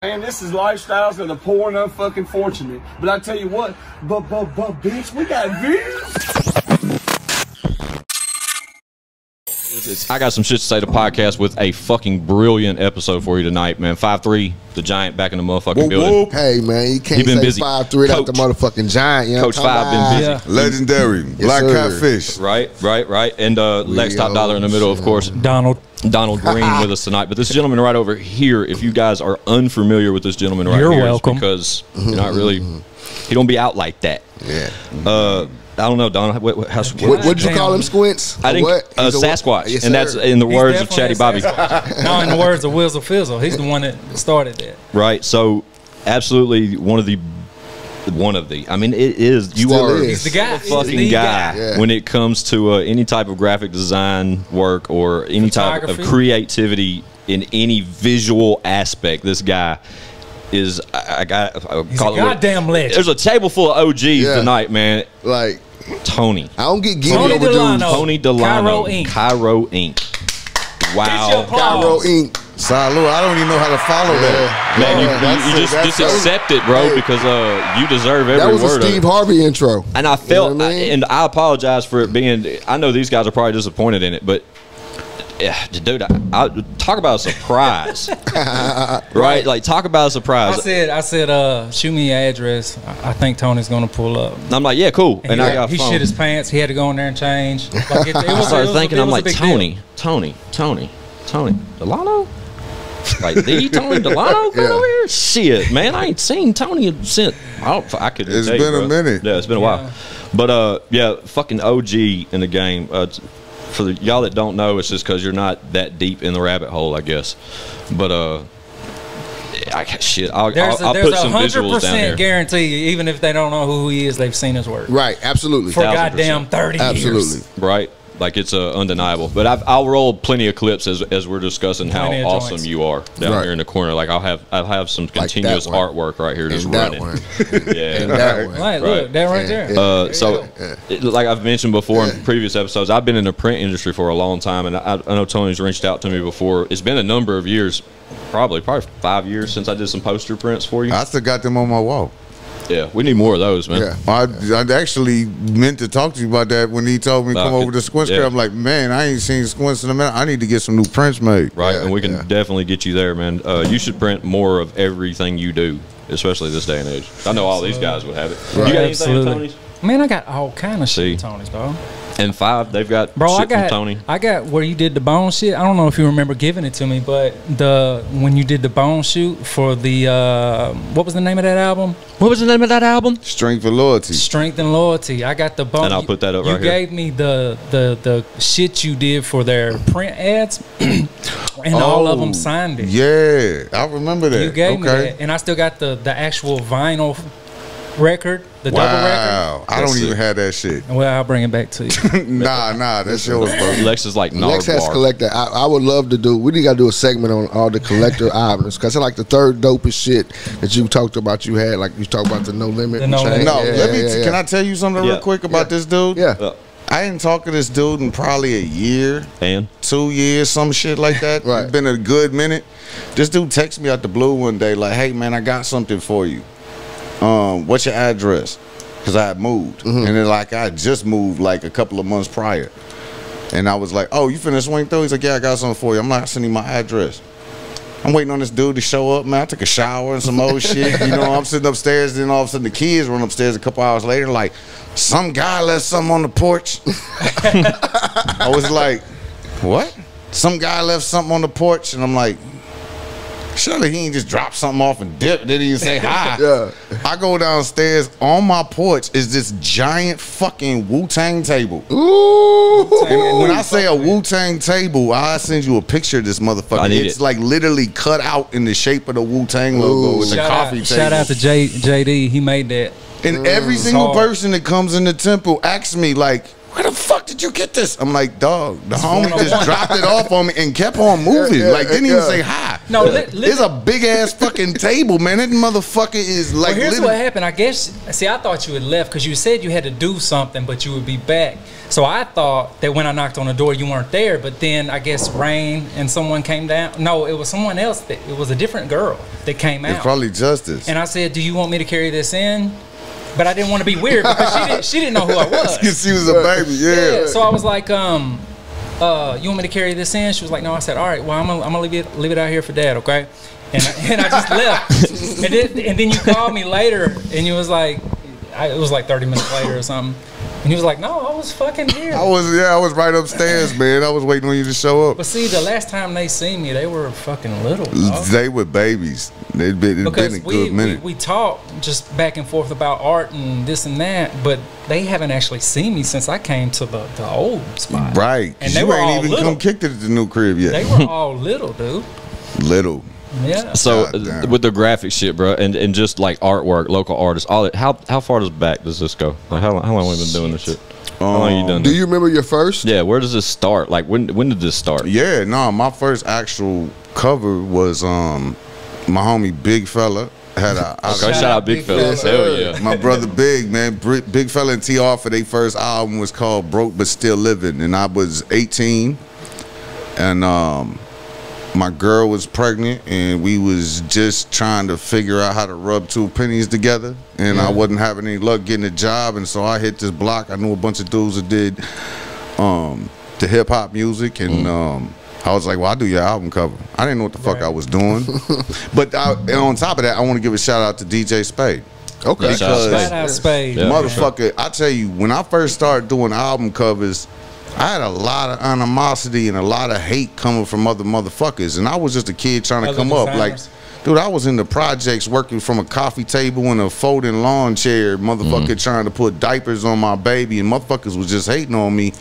Man, this is lifestyles of the poor and unfucking fortunate. But I tell you what, bitch, we got views. I got some shit to say to podcast with a fucking brilliant episode for you tonight, man. 5'3", the Giant back in the motherfucking building. Hey, man, you can't say 5'3" without the motherfucking Giant. You know Coach 5 been busy. Yeah. Legendary. Black Catfish. Right. And Lex Topdollar in the middle, of course. Donald Green with us tonight. But this gentleman right over here, if you guys are unfamiliar with this gentleman right here, welcome. Because you're not really, he don't be out like that. Yeah. I don't know, Don. What'd you call him, Squints? I think Sasquatch, yes, and that's in the words of Chatty Bobby. No, in the words of Wizzle Fizzle. He's the one that started that. Right. So, absolutely one of the. I mean, it is. You Still are He's the guy. fucking guy when it comes to any type of graphic design work or any type of creativity in any visual aspect. This guy is. He's a goddamn legend. There's a table full of OGs tonight, man. Like Tony. I don't get giddy over dudes. Tony Delano. Cairo Inc. Wow. Cairo Inc. Salud. I don't even know how to follow that. Man, you just accept it, bro, because you deserve every word. That was a Steve Harvey intro. And I felt, you know what I mean? and I apologize for it being, I know these guys are probably disappointed in it, but yeah, dude, I talk about a surprise. Right? Like, talk about a surprise. I said, shoot me your address. I think Tony's going to pull up. And I'm like, yeah, cool. And I got he shit his pants. He had to go in there and change. Like I started thinking, I'm like, Tony Delano? Like, the Tony Delano coming over here? Shit, man, I ain't seen Tony since. I could. It's been a minute. Yeah, it's been a while. But yeah, fucking OG in the game. For y'all that don't know, it's just because you're not that deep in the rabbit hole, I guess. But I'll put some visuals down here. 100% guarantee, even if they don't know who he is, they've seen his work. Right, absolutely. For goddamn 30 years. Absolutely. Right. Like, it's undeniable. But I'll roll plenty of clips as we're discussing how awesome you are down here in the corner. Like, I'll have some continuous artwork right here just running. Right, look, that right there. Like I've mentioned before in previous episodes, I've been in the print industry for a long time, and I know Tony's reached out to me before. It's been a number of years, probably 5 years since I did some poster prints for you. I still got them on my wall. Yeah, we need more of those, man. Yeah, I actually meant to talk to you about that when he told me to come over to Squints. I'm like, man, I ain't seen Squints in a minute. I need to get some new prints made. Right, and we can definitely get you there, man. You should print more of everything you do, especially this day and age. I know all these guys would have it. Right. You got anything on Tony's? Man, I got all kind of shit on Tony's, bro. And 5, they've got shit from Tony. I got where you did the bone shit. I don't know if you remember giving it to me, but when you did the bone shoot for the what was the name of that album? Strength and Loyalty. Strength and Loyalty. I got the bone. And I'll put that up right here. You gave me the shit you did for their print ads, and all of them signed it. Yeah, I remember that. You gave me that, and I still got the actual vinyl record, the double record. I don't even have that shit. Well, I'll bring it back to you. Nah, that's yours, bro. Lex is like Lex has collector. I would love to do. We got to do a segment on all the collector items because it's like the third dopest shit that you talked about. You had like you talked about the No Limit. Can I tell you something real quick about this dude? Yeah. I didn't talk to this dude in probably a year, 2 years, some shit like that. Right. It's been a good minute. This dude texted me out the blue one day like, "Hey man, I got something for you. What's your address?" Because I had moved, and then like I just moved like a couple of months prior, and I was like, "Oh, you finna swing through?" He's like, "Yeah, I got something for you." I'm like, "Sending my address." I'm waiting on this dude to show up, man. I took a shower and some old shit. You know, I'm sitting upstairs, then all of a sudden the kids run upstairs a couple hours later, like, some guy left something on the porch. I was like, what? Some guy left something on the porch, and I'm like, surely he ain't just dropped something off and dip. Didn't even say hi. I go downstairs. On my porch is this giant fucking Wu-Tang table. Ooh. And when I say a Wu-Tang table, I'll send you a picture of this motherfucker. It's like literally cut out in the shape of the Wu-Tang logo with the coffee table. Shout out to JD. He made that. And every single person that comes in the temple asks me, like, where the fuck did you get this? I'm like, dog, the homie just dropped it off on me and kept on moving. Like, didn't even say hi. No, it's a big ass fucking table, man. That motherfucker is like. Well, here's what happened. I guess. See, I thought you had left because you said you had to do something, but you would be back. So I thought that when I knocked on the door, you weren't there. But then I guess Rain and someone came down. No, it was someone else. It was a different girl that came out. It's probably Justice. And I said, "Do you want me to carry this in?" But I didn't want to be weird because she didn't know who I was. She was a baby, yeah. So I was like, you want me to carry this in? She was like, no. I said, all right, well, I'm gonna leave it out here for Dad, okay? And I just left. And then you called me later, and you was like, it was like 30 minutes later or something. And he was like, no, I was fucking here. I was right upstairs, man. I was waiting on you to show up. But see, the last time they seen me, they were fucking little, dog. They were babies. It'd been a good minute. We talked just back and forth about art and this and that, but they haven't actually seen me since I came to the old spot. Right. And they you were ain't all even little. come kicked it at the new crib yet. They were all little, dude. Little. Yeah. So with the graphic shit, bro, and just like artwork, local artists, all that. How far back does this go? Like how long have we been doing this shit? How long you done? Do you remember your first? Yeah. Where does this start? Like when did this start? Yeah. No, my first actual cover was my homie Big Fella had a. Okay, shout out Big Fella. Hell yeah. My brother Big, man, Big Fella and TR for their first album was called Broke But Still Living, and I was 18, and my girl was pregnant, and we was just trying to figure out how to rub two pennies together, and I wasn't having any luck getting a job, and so I hit this block. I knew a bunch of dudes that did the hip hop music, and I was like, well, I'll do your album cover. I didn't know what the fuck I was doing. But on top of that, I want to give a shout out to DJ Spade. Okay. Because Shout out Spade. Yeah. motherfucker, I tell you, when I first started doing album covers, I had a lot of animosity and a lot of hate coming from other motherfuckers, and I was just a kid trying to come up. Like, dude, I was in the projects working from a coffee table and a folding lawn chair, motherfucker trying to put diapers on my baby, and motherfuckers was just hating on me,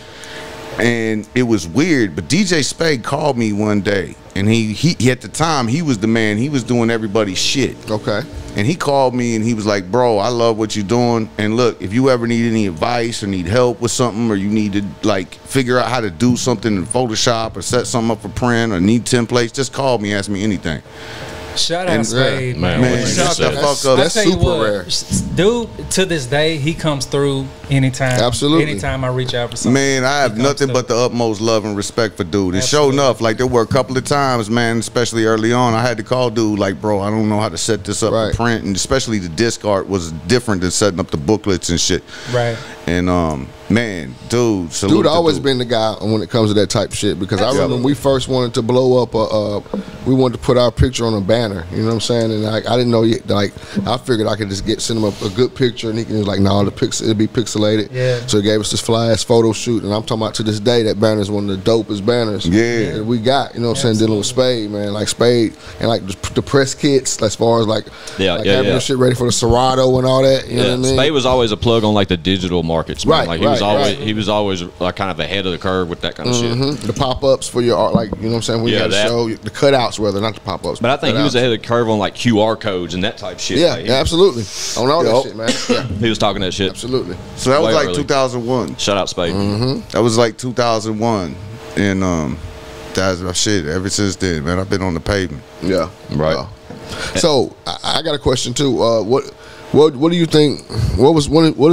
and it was weird. But DJ Spade called me one day, and he at the time, he was the man. He was doing everybody's shit. Okay. And he called me and he was like, bro, I love what you're doing. And look, if you ever need any advice or need help with something, or you need to like figure out how to do something in Photoshop or set something up for print or need templates, just call me, ask me anything. Shout out Spade, man. Shut the fuck up. That's super rare. Dude, to this day, he comes through anytime. Absolutely. Anytime I reach out for something. Man, I have nothing but the utmost love and respect for dude. And sure enough, like there were a couple of times, man, especially early on, I had to call dude like, bro, I don't know how to set this up for print. And especially the disc art was different than setting up the booklets and shit. Right. And man, dude, always been the guy when it comes to that type of shit, because I remember when we first wanted to blow up we wanted to put our picture on a banner, you know what I'm saying? And I didn't know, like, I figured I could just send him a good picture, and he was like, no, it'll be pixelated. Yeah. So he gave us this fly-ass photo shoot, and I'm talking about to this day, that banner is one of the dopest banners that we got, you know what I'm saying, dealing with Spade, man. Like Spade, and like the press kits, as far as like having the shit ready for the Serato and all that, you know what I mean? Spade was always a plug on like the digital markets, man. Like he was always like kind of ahead of the curve with that kind of shit. The pop-ups for your art, like, you know what I'm saying, we had to show the cutouts, rather, not the pop-ups. But I think he was ahead of the curve on like QR codes and that type shit. Yeah, absolutely. On all that shit, man. Yeah. He was talking that shit. Absolutely. So that was like 2001. Shout out Spade. That was like 2001, and that's my shit. Ever since then, man, I've been on the pavement. Yeah. Right. So I got a question too. What do you think? What is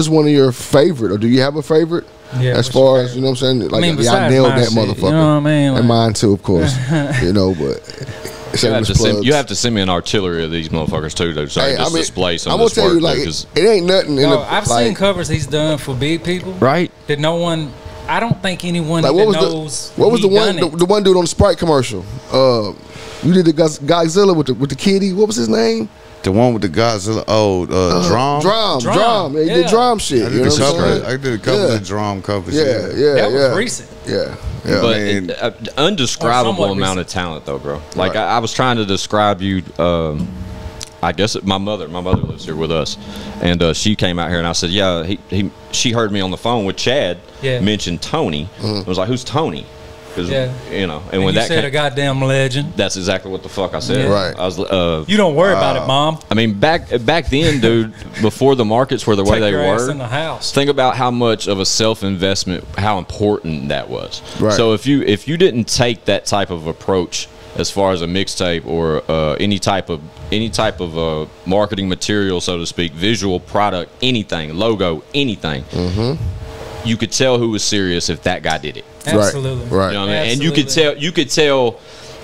one of your favorite, or do you have a favorite? Yeah, as far as, you know what I'm saying, like, I nailed that motherfucker. You know what I mean? Like, and mine too, of course. You know, but you have to send me an artillery of these motherfuckers too, though. So I just display some. I'm gonna tell you, like, it ain't nothing. I've seen covers he's done for big people, right? That no one. I don't think anyone knows. What was the one dude on the Sprite commercial? You did the Godzilla with the kitty. What was his name? The one with the Godzilla, Drum. Yeah, he did drum shit. I did a couple of drum covers. That was recent. Yeah. But an undescribable amount of talent, though, bro. Like I was trying to describe you. I guess my mother lives here with us, and she came out here, and I said, yeah, she heard me on the phone with Chad mention Toni. I was like, who's Toni? 'Cause, Yeah. you know, And when you that said came, a goddamn legend. that's exactly what the fuck I said. Yeah. Right. I was. You don't worry about it, Mom. I mean, back then, dude, before the markets were the way Take they your ass were. in the house. Think about how much of a self-investment, how important that was. Right. So if you didn't take that type of approach as far as a mixtape or any type of marketing material, so to speak, visual product, anything, logo, anything, you could tell who was serious if that guy did it. Absolutely. Right. You know what I mean? And Absolutely. you could tell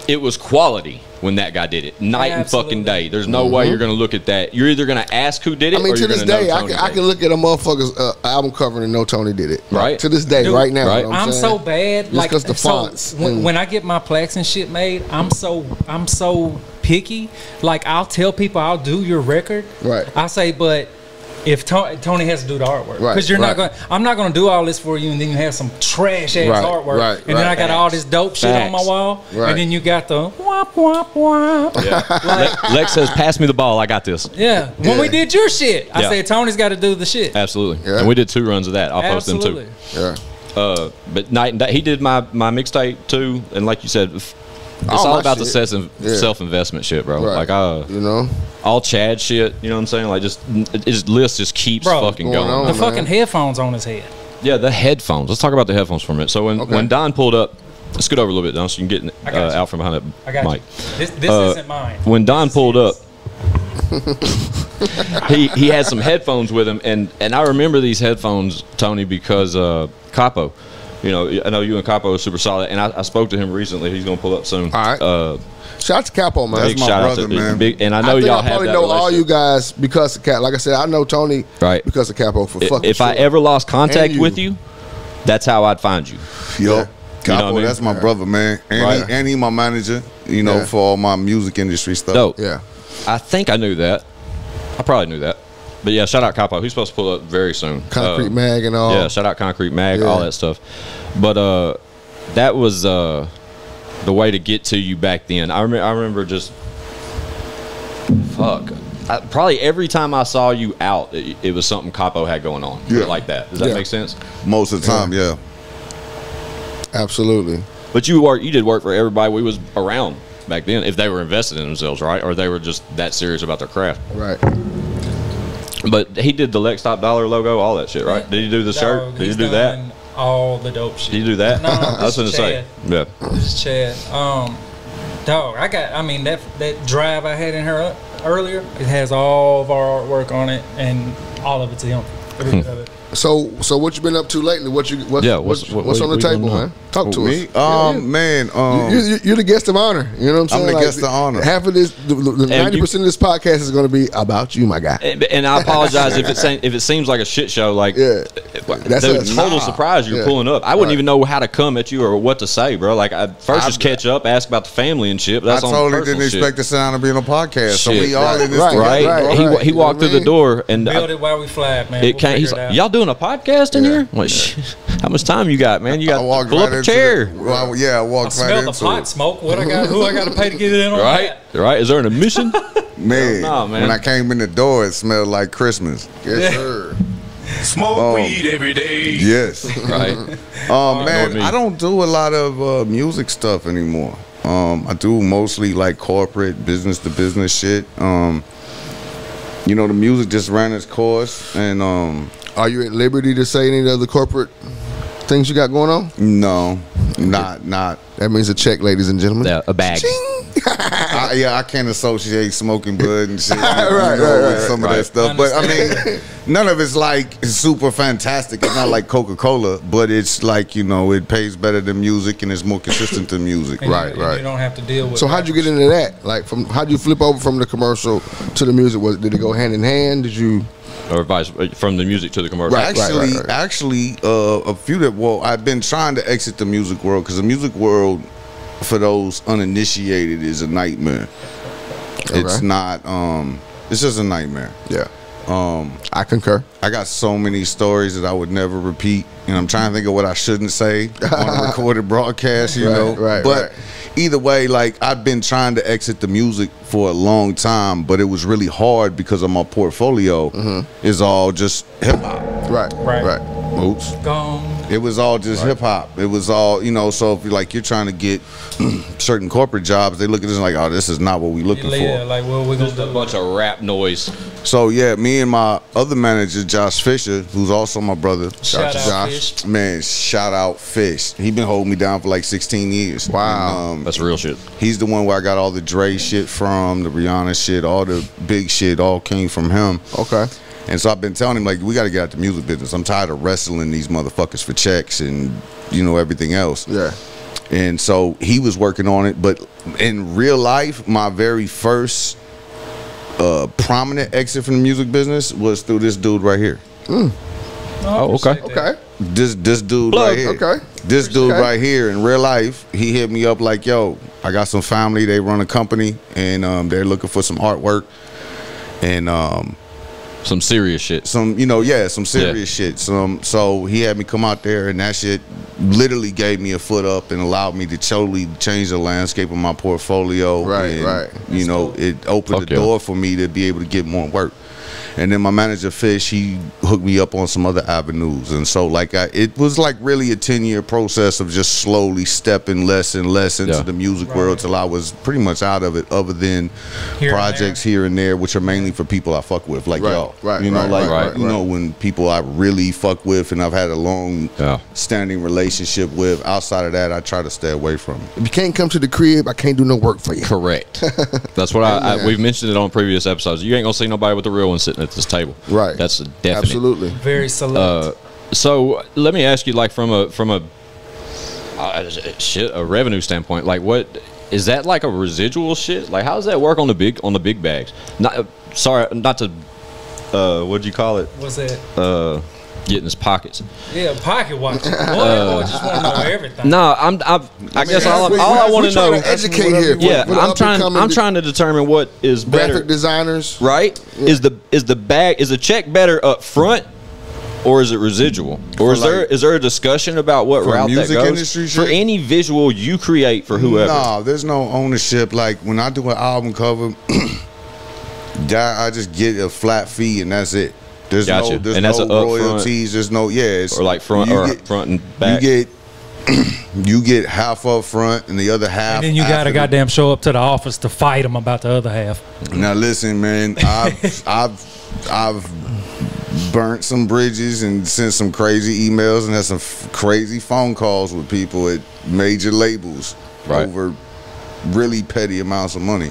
it was quality when that guy did it, night and fucking Absolutely. day. There's no way you're gonna look at that. You're either gonna ask who did it. I mean, or to you're this gonna know day, Toni I did can look at a motherfucker's album cover and know Toni did it. Right. To this day, Dude, right now. right. You know what I'm saying? so bad. Just Like 'cause the so fonts and- when I get my plaques and shit made, I'm so picky. Like I'll tell people I'll do your record. Right. I say, but if Toni has to do the artwork, Right, because you're not right. going. I'm not going to do all this for you, and then you have some trash ass Right, artwork, right, and then right. I got all this dope shit on my Facts. wall, Right. and then you got the wop wop wop. Yeah. Lex says, "Pass me the ball. I got this." Yeah. When we did your shit, I Yeah. said Tony's got to do the shit. Absolutely. Yeah. And we did 2 runs of that. I'll Absolutely. post them too. Yeah. But night and day, he did my mixtape too, and like you said, it's All all my about shit. the Yeah. self-investment shit, bro. Right. Like you know? all Chad shit, you know what I'm saying? Like his list just keeps Bro, fucking going going. on. The man. fucking headphones on his head. Yeah, the headphones. Let's talk about the headphones for a minute. So when Don pulled up, let's scoot over a little bit, Don, so you can get I got you. out from behind that I got mic. you. This isn't mine. When Don This is pulled his. up, he had some headphones with him, and I remember these headphones, Toni, because Capo. You know, I know you and Capo are super solid, and I spoke to him recently. He's gonna pull up soon. All right. Shout out to Capo, man. That's Big my shout brother, out to man. Big, and I know think y'all I have probably that know all you relationship. guys because of Cap. Like I said, I know Toni Right. because of Capo for fucking If I sure. ever lost contact And you. with you, that's how I'd find you. Yo, Yeah. You know Capo, what I mean? that's my brother, man. And, Right. and he my manager, you know, Yeah. for all my music industry stuff. Dope. Yeah. I think I knew that. I probably knew that. But yeah, shout out Capo. He's supposed to pull up very soon. Concrete Mag and all. Yeah, shout out Concrete Mag, Yeah. all that stuff. But that was the way to get to you back then. I remember just probably every time I saw you out, it was something Capo had going on. Yeah. Like that. Does that Yeah. make sense? Most of the time, yeah. Absolutely. But you did work for everybody we was around back then, if they were invested in themselves, right? Or they were just that serious about their craft. Right. But he did the Lex Topdollar logo, all that shit, right? Did he do the shirt? Dog, Did he he's do that? done all the dope shit. Did you do that? No, I was this gonna is say. Yeah. This is Chad. Dog, I mean that drive I had in her earlier, it has all of our artwork on it, and all of it's him. Every bit of it. So what you been up to lately? What's What on the we table, gonna man? Talk Who, to me? us. Yeah, yeah. Man, You're the guest of honor. You know what I'm saying? I'm the guest of honor. Half of this, the 90% of this podcast is going to be about you, my guy. And I apologize if it seems like a shit show. Like, Yeah. That's dude, us. total Nah. surprise you're Yeah. pulling up. I wouldn't Right. even know how to come at you or what to say, bro. Like, I just catch up, ask about the family and shit. But I that's on totally personal didn't shit. expect the sound to be on a podcast. So Shit. we all in this Right, together. Right? right, He right. he You walked know through what the I mean? door and Build it while we fly, man. it came. He's figure it like, out. "Y'all doing a podcast in Yeah. here?" I'm like, how much time you got, man? You got I walked pull right up a into chair, I I walked right smell the into pot it. smoke. Who I got to pay to get it in on right? that? Right? Is there an admission? Man, No, man. when I came in the door, it smelled like Christmas. Yes, sir. Smoke weed every day. Yes. Right? Man, me. I don't do a lot of music stuff anymore. I do mostly like corporate business to business shit. You know, the music just ran its course, and Are you at liberty to say any other corporate things you got going on? no, not. That means a check, ladies and gentlemen. Yeah, a bag. I can't associate smoking bud and shit. Right, with some of right. that stuff. But I mean, none of it's like super fantastic. It's not like Coca-Cola, but it's like, you know, it pays better than music and it's more consistent than music. And Right, you, right. You don't have to deal with. So how'd you get into that? Like, how'd you flip over from the commercial to the music? Did it go hand in hand? Did you? Or vice from the music to the commercial. Right. Actually, a few that. Well, I've been trying to exit the music world because the music world, for those uninitiated, is a nightmare. It's Okay. not. It's just a nightmare. Yeah. I concur. I got so many stories that I would never repeat, and I'm trying to think of what I shouldn't say on a recorded broadcast. You Right, know, right, But right. either way, like I've been trying to exit the music for a long time, but it was really hard because of my portfolio is all just hip hop. Right. Right. Right. Oops. Gone. It was all just hip hop. It was all, you know. So if you're trying to get certain corporate jobs, they look at this like, oh, this is not what we looking for. Yeah, like what we gonna do? A bunch of rap noise. So yeah, me and my other manager, Josh Fisher, who's also my brother. Shout out Josh. Fish. Man, shout out Fish. He been holding me down for like 16 years. Wow. And, That's real shit. he's the one where I got all the Dre shit from, the Rihanna shit, all the big shit all came from him. Okay. And so I've been telling him, like, we got to get out the music business. I'm tired of wrestling these motherfuckers for checks and, you know, everything else. Yeah. And so he was working on it. But in real life, my very first prominent exit from the music business was through this dude right here. Oh, okay. Okay. This dude Plug. right here. Okay. This dude Okay. right here in real life, he hit me up like, yo, I got some family. They run a company, and they're looking for some artwork. And Some serious shit. some serious shit. So he had me come out there, and that shit literally gave me a foot up and allowed me to totally change the landscape of my portfolio. Right, and, right. You know, it opened the door for me to be able to get more work. And then my manager Fish, he hooked me up on some other avenues, and so it was like really a 10-year process of just slowly stepping less and less into the music world till I was pretty much out of it, other than projects here and there, which are mainly for people I fuck with, like y'all. Right, you know, right. you know, when people I really fuck with and I've had a long standing relationship with. Outside of that, I try to stay away from it. If you can't come to the crib, I can't do no work for you. Correct. That's what we've mentioned it on previous episodes. You ain't gonna see nobody with the real one sitting at this table. Right. That's a definite. Absolutely. Very select. So let me ask you, like from a revenue standpoint, like what is that, like a residual shit? Like how does that work on the big bags? Not to what'd you call it? What's that? Get in his pockets. Yeah, pocket watching. Boy, just want to know everything. No, I guess all I want to know. Educate here. Yeah, I'm trying to determine what is better. Graphic designers, right? Yeah. Is the check better up front, or is it residual, or is there a discussion about what route that goes industry for any visual you create for whoever? No, there's no ownership. Like when I do an album cover, I just get a flat fee and that's it. There's gotcha. no And that's royalties. There's no or like front and back. You get half up front and the other half. And then you got to goddamn show up to the office to fight them about the other half. Now listen, man, I've burnt some bridges and sent some crazy emails and had some crazy phone calls with people at major labels over really petty amounts of money.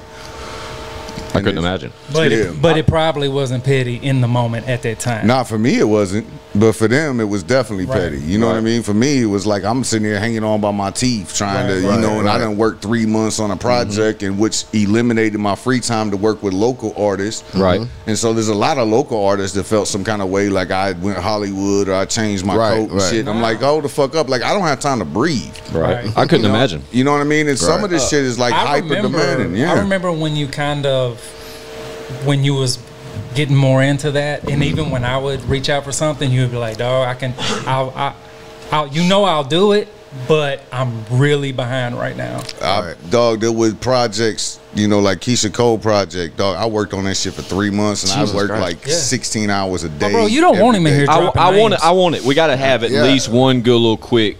I couldn't imagine. But it probably wasn't petty in the moment at that time. Not for me, it wasn't. But for them, it was definitely petty. You know what I mean? For me, it was like I'm sitting there hanging on by my teeth trying to, you know, and I done worked 3 months on a project in which eliminated my free time to work with local artists. Right. And so there's a lot of local artists that felt some kind of way, like I went Hollywood or I changed my coat and shit. I'm like, oh, the fuck up. Like, I don't have time to breathe. Right. I couldn't imagine. You know what I mean? And some of this shit is like hyper demanding. Yeah. I remember when you when you was getting more into that, and even when I would reach out for something, you would be like, dog, I'll do it, but I'm really behind right now. Dog, there was projects, you know, like Keisha Cole project, dog. I worked on that shit for 3 months, and I worked like 16 hours a day. Bro, you don't want him in here dropping names. I want it. We got to have at least one good little quick,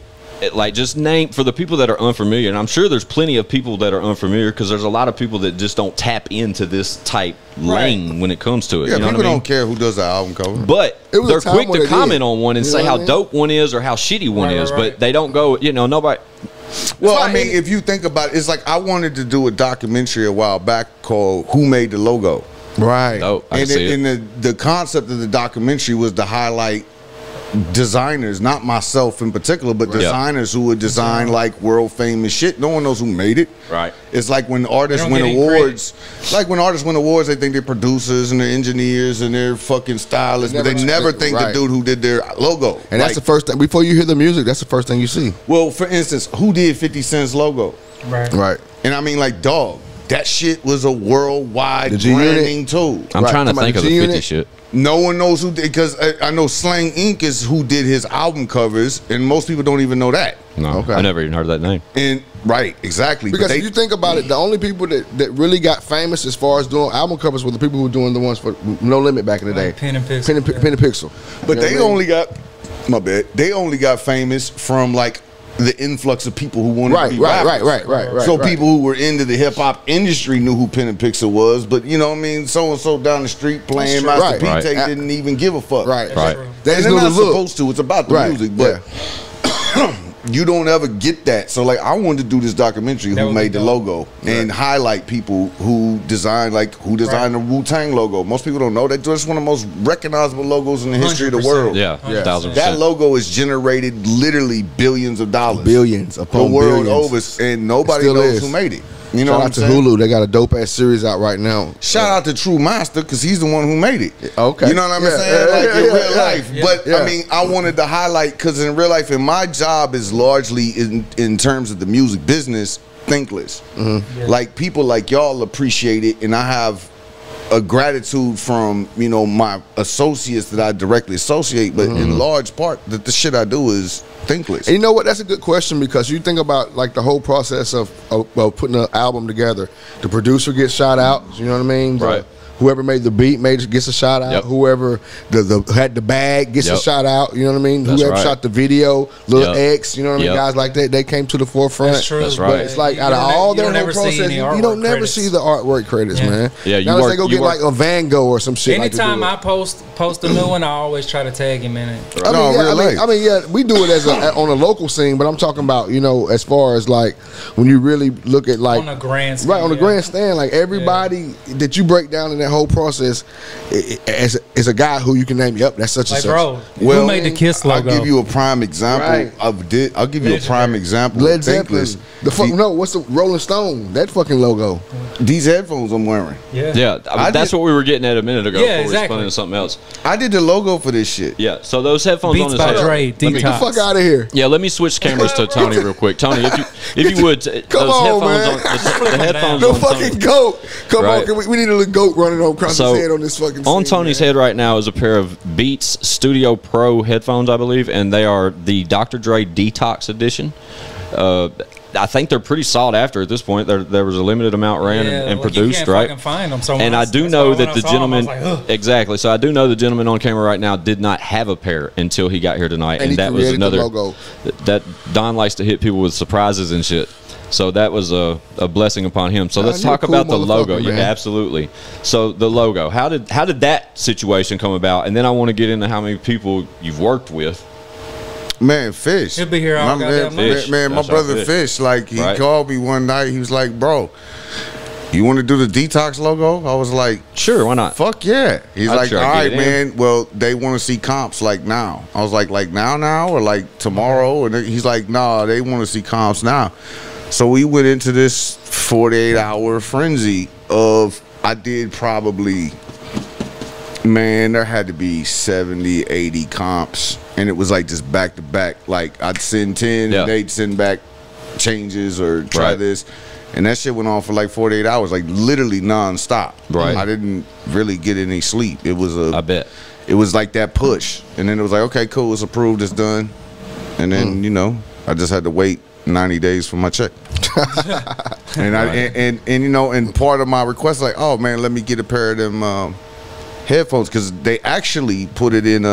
like just name for the people that are unfamiliar. And I'm sure there's plenty of people that are unfamiliar because there's a lot of people that just don't tap into this type lane when it comes to it. Yeah, you know people what I mean? don't care who does the album cover. But they're quick to comment on one and say how dope one is or how shitty one is, but they don't go, you know, nobody. Well, I mean, if you think about it, it's like I wanted to do a documentary a while back called Who Made the Logo? Right. Oh, I see it. And the concept of the documentary was to highlight designers, not myself in particular, but designers who would design like world famous shit. No one knows who made it. Right. It's like when artists win awards. Like when artists win awards, they think they're producers and they're engineers and they're fucking stylists, but they never think the dude who did their logo. And that's the first thing before you hear the music. That's the first thing you see. Well, for instance, who did 50 Cent's logo? Right. And I mean, like, dog, that shit was a worldwide branding tool. I'm trying to think of the 50 shit. No one knows who did, because I know Slang Inc. is who did his album covers, and most people don't even know that. No, I never even heard of that name. And exactly. Because if you think about it, the only people that really got famous as far as doing album covers were the people who were doing the ones for No Limit back in the day. Pen and Pixel. Pen and Pixel. But they only got My bad. They only got famous from like the influx of people who wanted to be rappers. So people who were into the hip hop industry knew who Pen and Pixel was, but you know what I mean, so and so down the street playing Master P didn't even give a fuck. Right. They're not supposed to. It's about the music, but you don't ever get that. So like, I wanted to do this documentary who made the logo and highlight people who designed the Wu-Tang logo. Most people don't know that. That's one of the most recognizable logos in the history of the world. Yeah, 1,000%. That logo has generated literally billions of dollars. Billions upon the world billions. over, and nobody knows who made it. You know Shout what out to Hulu. They got a dope ass series out right now. Shout out to True Master because he's the one who made it. Okay, you know what I'm saying? Like in real life. But I mean, I wanted to highlight because in real life, and my job is largely in terms of the music business, thankless. Like people like y'all appreciate it, and I have a gratitude from my associates that I directly associate, but in large part that the shit I do is thankless. And you know what? That's a good question because you think about like the whole process of putting an album together. The producer gets shot out. You know what I mean? Right. Whoever made the beat gets a shout out. Whoever had the bag gets a shout out. You know what I mean? Whoever shot the video, Lil X, you know what I mean? Guys like that, they came to the forefront. That's true. That's right. But it's like out of all their whole process, you don't never see the artwork credits, man. Yeah, unless they go get like a Van Gogh or some shit. Anytime I post a new one, I always try to tag him in it. I mean, we do it as on a local scene, but I'm talking about as far as like when you really look at like on a grandstand, right on the grandstand, like everybody that you break down in that whole process is a guy who you can name. Yep, that's such and such. Bro, who made the Kiss logo? I'll give you a prime example. I'll give you a prime example. Led Zeppelin. What's the Rolling Stone? That fucking logo. These headphones I'm wearing. Yeah. That's what we were getting at a minute ago. Yeah, before we explained to something else. I did the logo for this shit. Yeah. So those headphones Beats on his by head. Dre, Get the fuck out of here. Yeah, let me switch cameras to Tony real quick. Tony, if you would, Come those on, headphones man. the headphones No on fucking Tony. goat. Come Right. on, we need a little goat running across his head on this fucking on scene, Tony's man. head right now is a pair of Beats Studio Pro headphones, I believe, and they are the Dr. Dre Detox Edition. I think they're pretty sought after at this point. There was a limited amount ran and produced, you can't right? fucking find them, so and I do know that the gentleman, like, exactly. So I do know the gentleman on camera right now did not have a pair until he got here tonight, and that was another logo. That Don likes to hit people with surprises and shit. So that was a blessing upon him. So let's talk about the logo. Man. Yeah, absolutely. So the logo, how did that situation come about? And then I want to get into how many people you've worked with. Man, Fish. He'll be here all goddamn Fish. Man, my brother Fish. Like he Right. called me one night. He was like, "Bro, you want to do the Detox logo?" I was like, Sure, why not? "Fuck yeah!" He's I'm like, sure "All I'd right, get it in." man. Well, they want to see comps like now." I was like now, or like tomorrow? And he's like, "Nah, they want to see comps now." So we went into this 48-hour frenzy of I did probably. Man, there had to be 70, 80 comps. And it was like just back to back. Like I'd send 10 and they'd send back changes or try this. And that shit went on for like 48 hours, like literally nonstop. Right. I didn't really get any sleep. It was I bet. It was like that push. And then it was like, okay, cool, it's approved, it's done. And then, I just had to wait 90 days for my check. And and part of my request, like, oh man, let me get a pair of them headphones, because they actually put it in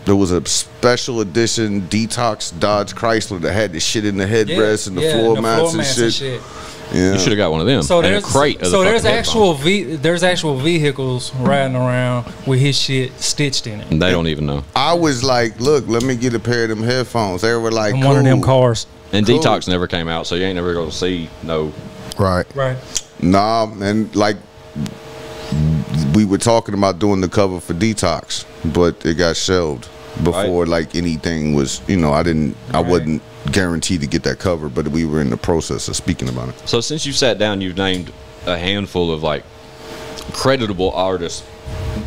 there was a special edition Detox Dodge Chrysler that had the shit in the headrest and the floor mats and shit. Yeah. You should have got one of them. So and there's a crate of so the there's headphones. actual vehicles riding around with his shit stitched in it. And they don't even know. I was like, look, let me get a pair of them headphones. They were like, in one of them cars. And Detox never came out, so you ain't never gonna see no. Right. Nah, and like we were talking about doing the cover for Detox, but it got shelved before like anything was, I wasn't guaranteed to get that cover, but we were in the process of speaking about it. So since you sat down, you've named a handful of like creditable artists,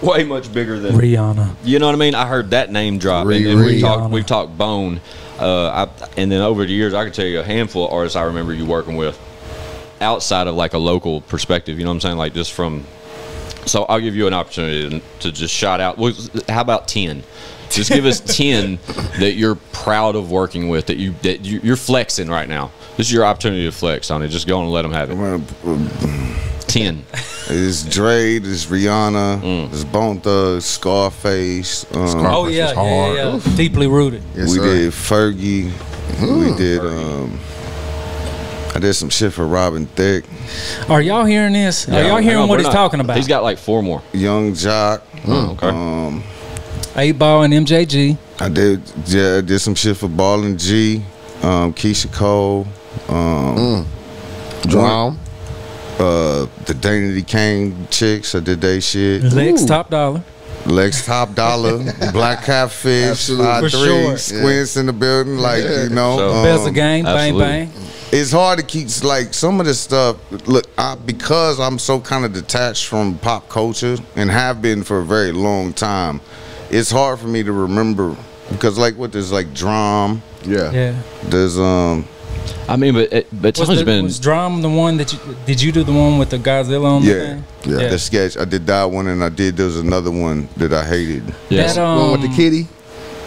way much bigger than Rihanna. You know what I mean? I heard that name drop, and we've talked Bone, and then over the years, I could tell you a handful of artists I remember you working with, outside of like a local perspective. You know what I'm saying? Like just from. So I'll give you an opportunity to just shout out. How about 10? Just give us 10 that you're proud of working with, that you're flexing right now. This is your opportunity to flex on it. Just go on and let them have it. 10. It's Dre, there's Rihanna, there's Bone Thugs, Scarface. Oh yeah. Deeply rooted. Yes, we sir. did Fergie. We did. I did some shit for Robin Thicke, Are y'all hearing this? Are y'all hearing what he's talking about? He's got like 4 more. Young Jock. Okay. 8 Ball and MJG. I did some shit for Ball and G, Keisha Cole, Drum. the Danity Kane chicks. I did they shit. Lex Topdollar. Lex Topdollar, Black Catfish, Absolutely. 5'3", For sure. Squints in the building, like you know. So- Bells of Gang. Bang absolutely. bang. It's hard to keep like some of this stuff. Look, because I'm so kind of detached from pop culture and have been for a very long time. It's hard for me to remember because like what there's like Drum. Yeah. There's I mean, but Tony's been. Was Drum the one that did you do the one with the Godzilla on the thing? Yeah. the sketch. I did that one and there's another one that I hated. Yes. That, One with the kitty.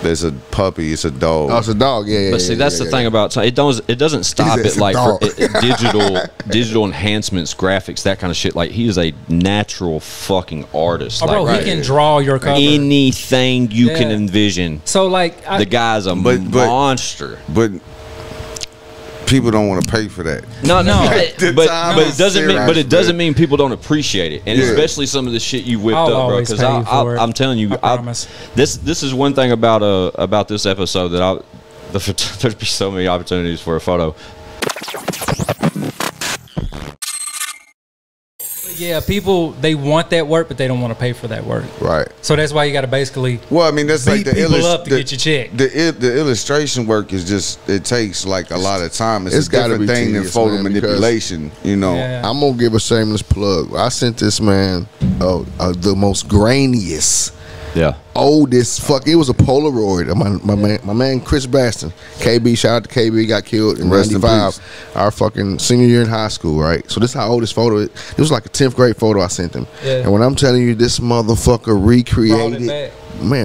There's a puppy. It's a dog. Oh, it's a dog. Yeah. But see, that's the thing about Tony. It doesn't stop It's at a like for dog. digital enhancements, graphics, that kind of shit. Like he is a natural fucking artist. Oh, bro, like, he can draw your cover. anything you can Yeah. envision. So like, The guy's a But- monster. But people don't want to pay for that. No, The but time it is doesn't mean serious, it doesn't mean people don't appreciate it, and Yeah. especially some of the shit you whipped I'll up, bro. always Because pay you for it. I'm telling you, I promise. this is one thing about this episode that there's be so many opportunities for a photo. yeah, people they want that work, but they don't want to pay for that work. Right. So that's why you got to basically Well, I mean that's like beat the people up to get your check. The illustration work is just it takes like a lot of time. It's a gotta different be thing than tedious, photo man, because- manipulation. You know. Yeah. I'm gonna give a shameless plug. I sent this man the most grainiest, Yeah, oldest fuck. It was a Polaroid of my man Chris Baston. KB, shout out to KB, got killed in Rest in '95. peace. Our fucking senior year in high school, right? So this is how old this photo is. It was like a 10th grade photo I sent him. Yeah. And when I'm telling you, this motherfucker recreated,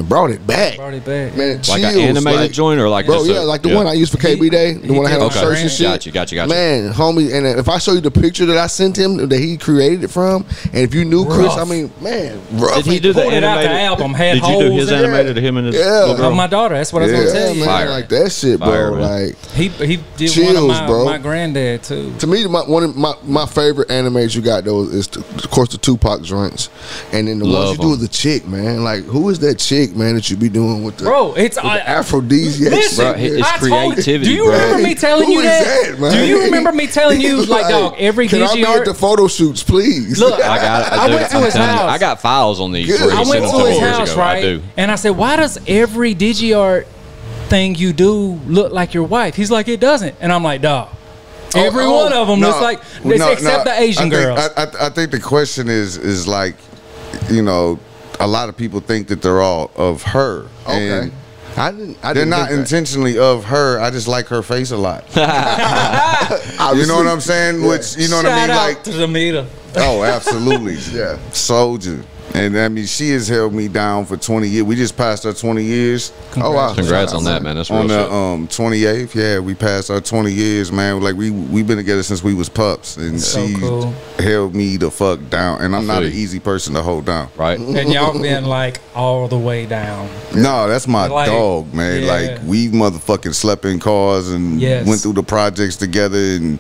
brought it back. Brought it back. Man, like chills, an animated joint or like Bro, just yeah, like the one I used for KB Day, the one I had on Okay. shirts and shit. Gotcha. Man, homie, and if I show you the picture that I sent him that he created it from, and if you knew Chris, Rough. I mean, man, rough. Did he do the pulled it out the animated album, had Did you do holes his in it. animated of him and his Yeah. little Of girl? my daughter. That's what I was gonna Yeah, tell you. man, Fire. like that shit, Fire, bro. man. Like He did Chills, one of bro. my granddad too. to me, one of my favorite animes you got though is of course the Tupac joints, and then the Love ones you do with the chick, man. Like who is that chick, man, that you be doing with the Bro, it's with the aphrodisiac? Listen, Bro, it's I told- creativity, Do you bro. remember me telling Who you is that? man? Do you remember me telling you like dog every Can I be at DigiArt? the photo shoots, please? Look, I went to his house. I got files on these. Good. where he I sent went them to me his years house, ago. I right? do. And I said, why does every DigiArt thing you do look like your wife? He's like, it doesn't. And I'm like, dog. Every one of them looks like, except the Asian girls. I think the question is like, you know, a lot of people think that they're all of her. Okay. And I didn't. they're not think that. intentionally of her. I just like her face a lot. You Obviously. know what I'm saying? Which you know what I Shout mean? out Like, to Jamita. oh, absolutely. Yeah. Soldier. And I mean, she has held me down for 20 years. We just passed our 20 years Oh wow! Congrats on that, man. That's real on shit. the 28th. Yeah, we passed our 20 years, man. Like we've been together since we was pups, and So she cool. held me the fuck down. And I'm not feel an you. easy person to hold down. Right? And y'all been like all the way down. No, that's my Like, dog, man. yeah. Like we motherfucking slept in cars and Yes. went through the projects together and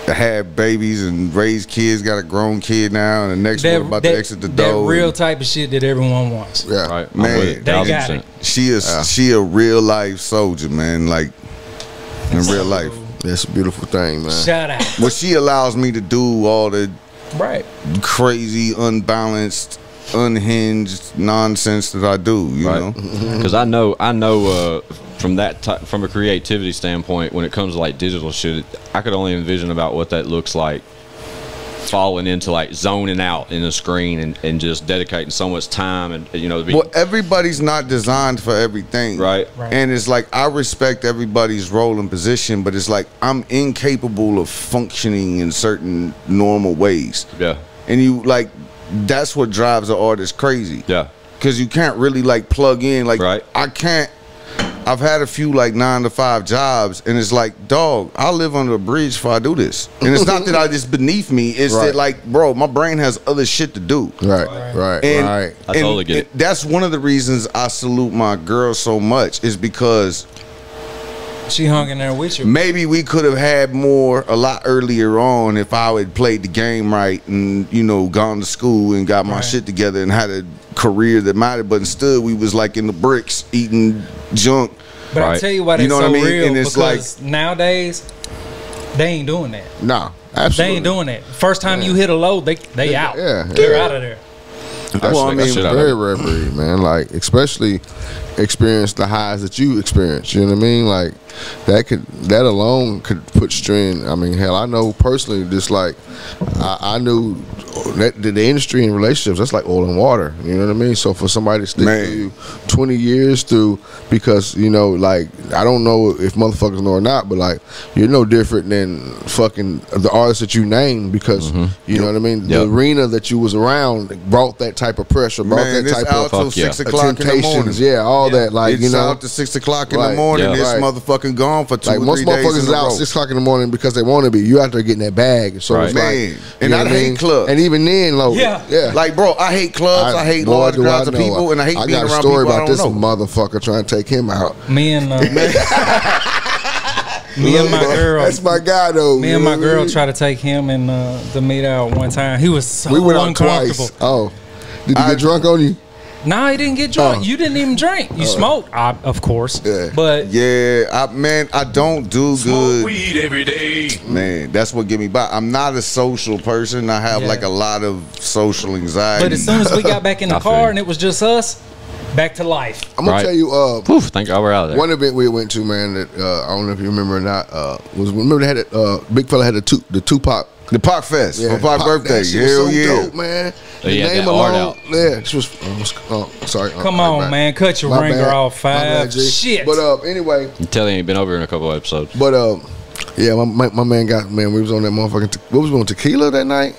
had babies and raised kids. Got a grown kid now, and the next one about to exit the door. That real type of shit that everyone wants. Yeah. Right. I'm Man, with it, they got 1000%. it. She a real life soldier, man. Like in real life. That's a beautiful thing, man. Shout out. Well, she allows me to do all the Right. crazy, unbalanced, unhinged nonsense that I do. You know. Because I know from from a creativity standpoint, when it comes to like digital shit, I could only envision about what that looks like, falling into like zoning out in the screen and just dedicating so much time and Well, everybody's not designed for everything. Right. And it's like I respect everybody's role and position, but it's like I'm incapable of functioning in certain normal ways. Yeah. And you like that's what drives an artist crazy. Yeah. Because you can't really like plug in. Like Right. I can't I've had a few like 9-to-5 jobs, and it's like, dog, I'll live under a bridge if I do this. And it's not that it's beneath me. It's that, like, bro, my brain has other shit to do. Right. I totally get it. That's one of the reasons I salute my girl so much, is because she hung in there with you. Maybe we could have had more a lot earlier on if I had played the game right and, you know, gone to school and got my shit together and had a career that mattered. But instead, we was like in the bricks eating junk. But I tell you why that's so real, and it's because like, nowadays they ain't doing that. Nah, absolutely. They ain't doing that. First time you hit a low, they out. They're out of there. That's very rare breed, man. Like, especially experience the highs that you experience. You know what I mean? Like, that alone could put strain. I mean, hell, I know personally, just like I knew that the industry and relationships, that's like oil and water. You know what I mean? So for somebody to stick to you 20 years through, because, you know, like, I don't know if motherfuckers know or not, but like, you're no different than fucking the artists that you named, because you know what I mean. The arena that you was around brought that type of pressure, brought that type of till 6 o'clock in the morning. All that, like, it's you know, out to 6 o'clock in the morning. This motherfucking gone for 2 or 3 days. Most motherfuckers is out 6 o'clock in the morning because they want to be. You out there getting that bag. So it's like, and I hate clubs. And even then, like, bro, I hate clubs. I hate large crowds of people, and I hate being around people. I got a story about this motherfucker trying to take him out. Me and my girl. That's my guy, though. Me and my girl tried to take him and the meet out one time. He was so we went out uncomfortable. Twice. Oh, did he get drunk on you? No, he didn't get drunk. You didn't even drink. You smoked, of course. But I don't do Smoke weed every day. Man, that's what get me by. I'm not a social person. I have like a lot of social anxiety. But as soon as we got back in the car and it was just us, back to life. I'm gonna tell you. Thank God we're out of there. One event we went to, man, that I don't know if you remember or not. Remember they had it, big fella had the Tupac. The Pac Fest for Pac's birthday. Hell yeah, dope, man. The name alone, this was. Sorry. Come on, man, cut your ringer off 5. Shit. But anyway, you tell him he ain't been over in a couple of episodes. But yeah, my man got we was on that motherfucking. What was we on, tequila that night?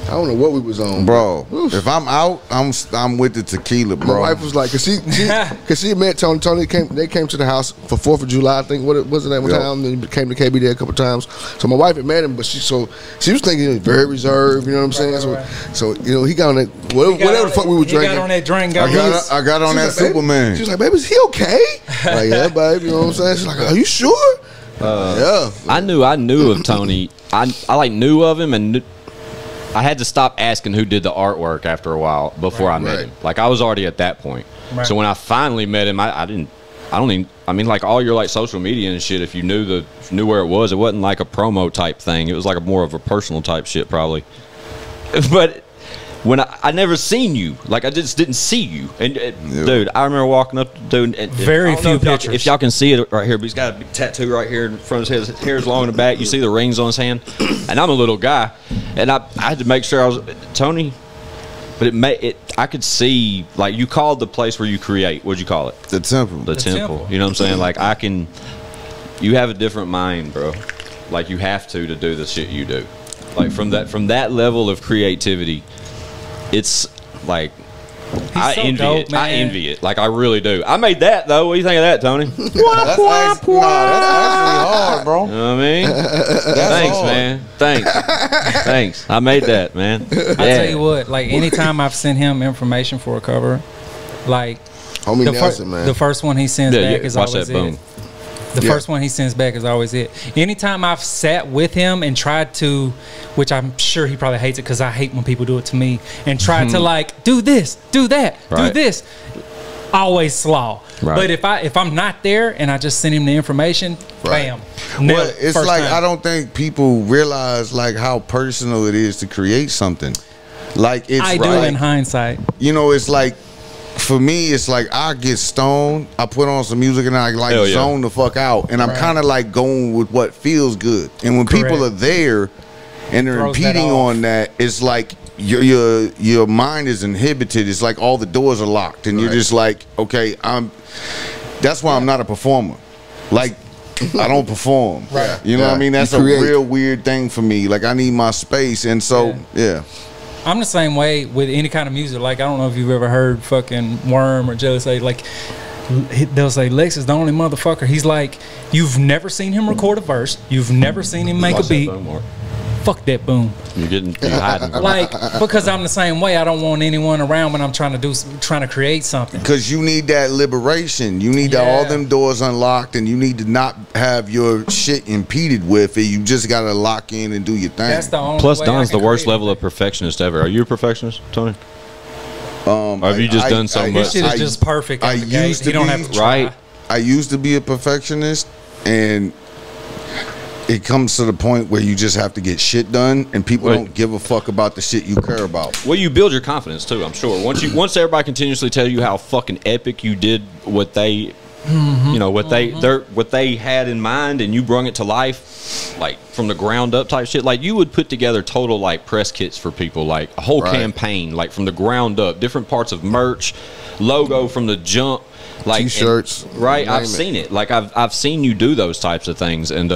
I don't know what we was on, bro. If I'm out, I'm with the tequila, bro. My wife was like, cause she met Toni. They came to the house for 4th of July. I think what was it that one time? Then came to KB there a couple times. So my wife had met him, but she was thinking he was very reserved. You know what I'm saying? So you know, he got on that whatever the fuck we were drinking. He got on that drink. I got on that Superman. She was like, baby, is he okay? Like, yeah, baby. You know what I'm saying? She's like, are you sure? Yeah. I knew of Toni. I like knew of him and. I had to stop asking who did the artwork after a while before I met him. Like, I was already at that point. So when I finally met him, I mean, like, all your like social media and shit, if you knew where it wasn't like a promo type thing. It was like more of a personal type shit probably. But when I never seen you, like, I just didn't see you. And dude, I remember walking up to dude. And very few pictures. If y'all can see it right here, but he's got a big tattoo right here in front of his head. His hair's long in the back. You see the rings on his hand. And I'm a little guy, and I had to make sure I was Toni. But I could see, like, you called the place where you create. What'd you call it? The temple. The temple. You know what I'm saying? Like, you have a different mind, bro. Like, you have to do the shit you do. Like, from that level of creativity. It's like I envy it. Like, I really do. I made that though. What do you think of that, Toni? That's actually hard, bro. You know what I mean? Thanks, hard. Man. Thanks. I made that, man. I tell you what. Like, anytime I've sent him information for a cover, like Homie Nelson, man. The first one he sends back is always that, boom. The first one he sends back is always it. Anytime I've sat with him and tried to, which I'm sure he probably hates it because I hate when people do it to me, and tried to like, do this, do that, do this, always slaw. But if I'm not there and I just send him the information, bam. Well, it's like I don't think people realize like how personal it is to create something. Like, it's I do in hindsight. You know, it's like, for me, it's like I get stoned, I put on some music, and I like zone the fuck out, and I'm kind of like going with what feels good. And when people are there and they're impeding on that, it's like your mind is inhibited. It's like all the doors are locked, and you're just like, okay, that's why I'm not a performer. Like, I don't perform. You know what I mean? That's a real weird thing for me. Like, I need my space, and so I'm the same way with any kind of music. Like, I don't know if you've ever heard fucking Worm or Joe say, like, they'll say Lex is the only motherfucker. He's like, you've never seen him record a verse, you've never seen him make a beat. Fuck that boom. You're hiding. Like, because I'm the same way. I don't want anyone around when I'm trying to create something. Because you need that liberation. You need all them doors unlocked, and you need to not have your shit impeded with it. You just gotta lock in and do your thing. That's the only Plus, way Don's I can the worst create level it. of perfectionist ever. Are you a perfectionist, Tony? Or have you just done so much? This shit is just perfect. I out the gate. used to You don't be- have to try. Right. I used to be a perfectionist, and it comes to the point where you just have to get shit done, and people don't give a fuck about the shit you care about. Well, you build your confidence too, I'm sure. Once everybody continuously tell you how fucking epic you did what they, you know, what they had in mind, and you brung it to life, like from the ground up type shit. Like you would put together total like press kits for people, like a whole campaign, like from the ground up, different parts of merch, logo from the jump, like T-shirts, right? I've seen it. Like I've seen you do those types of things, and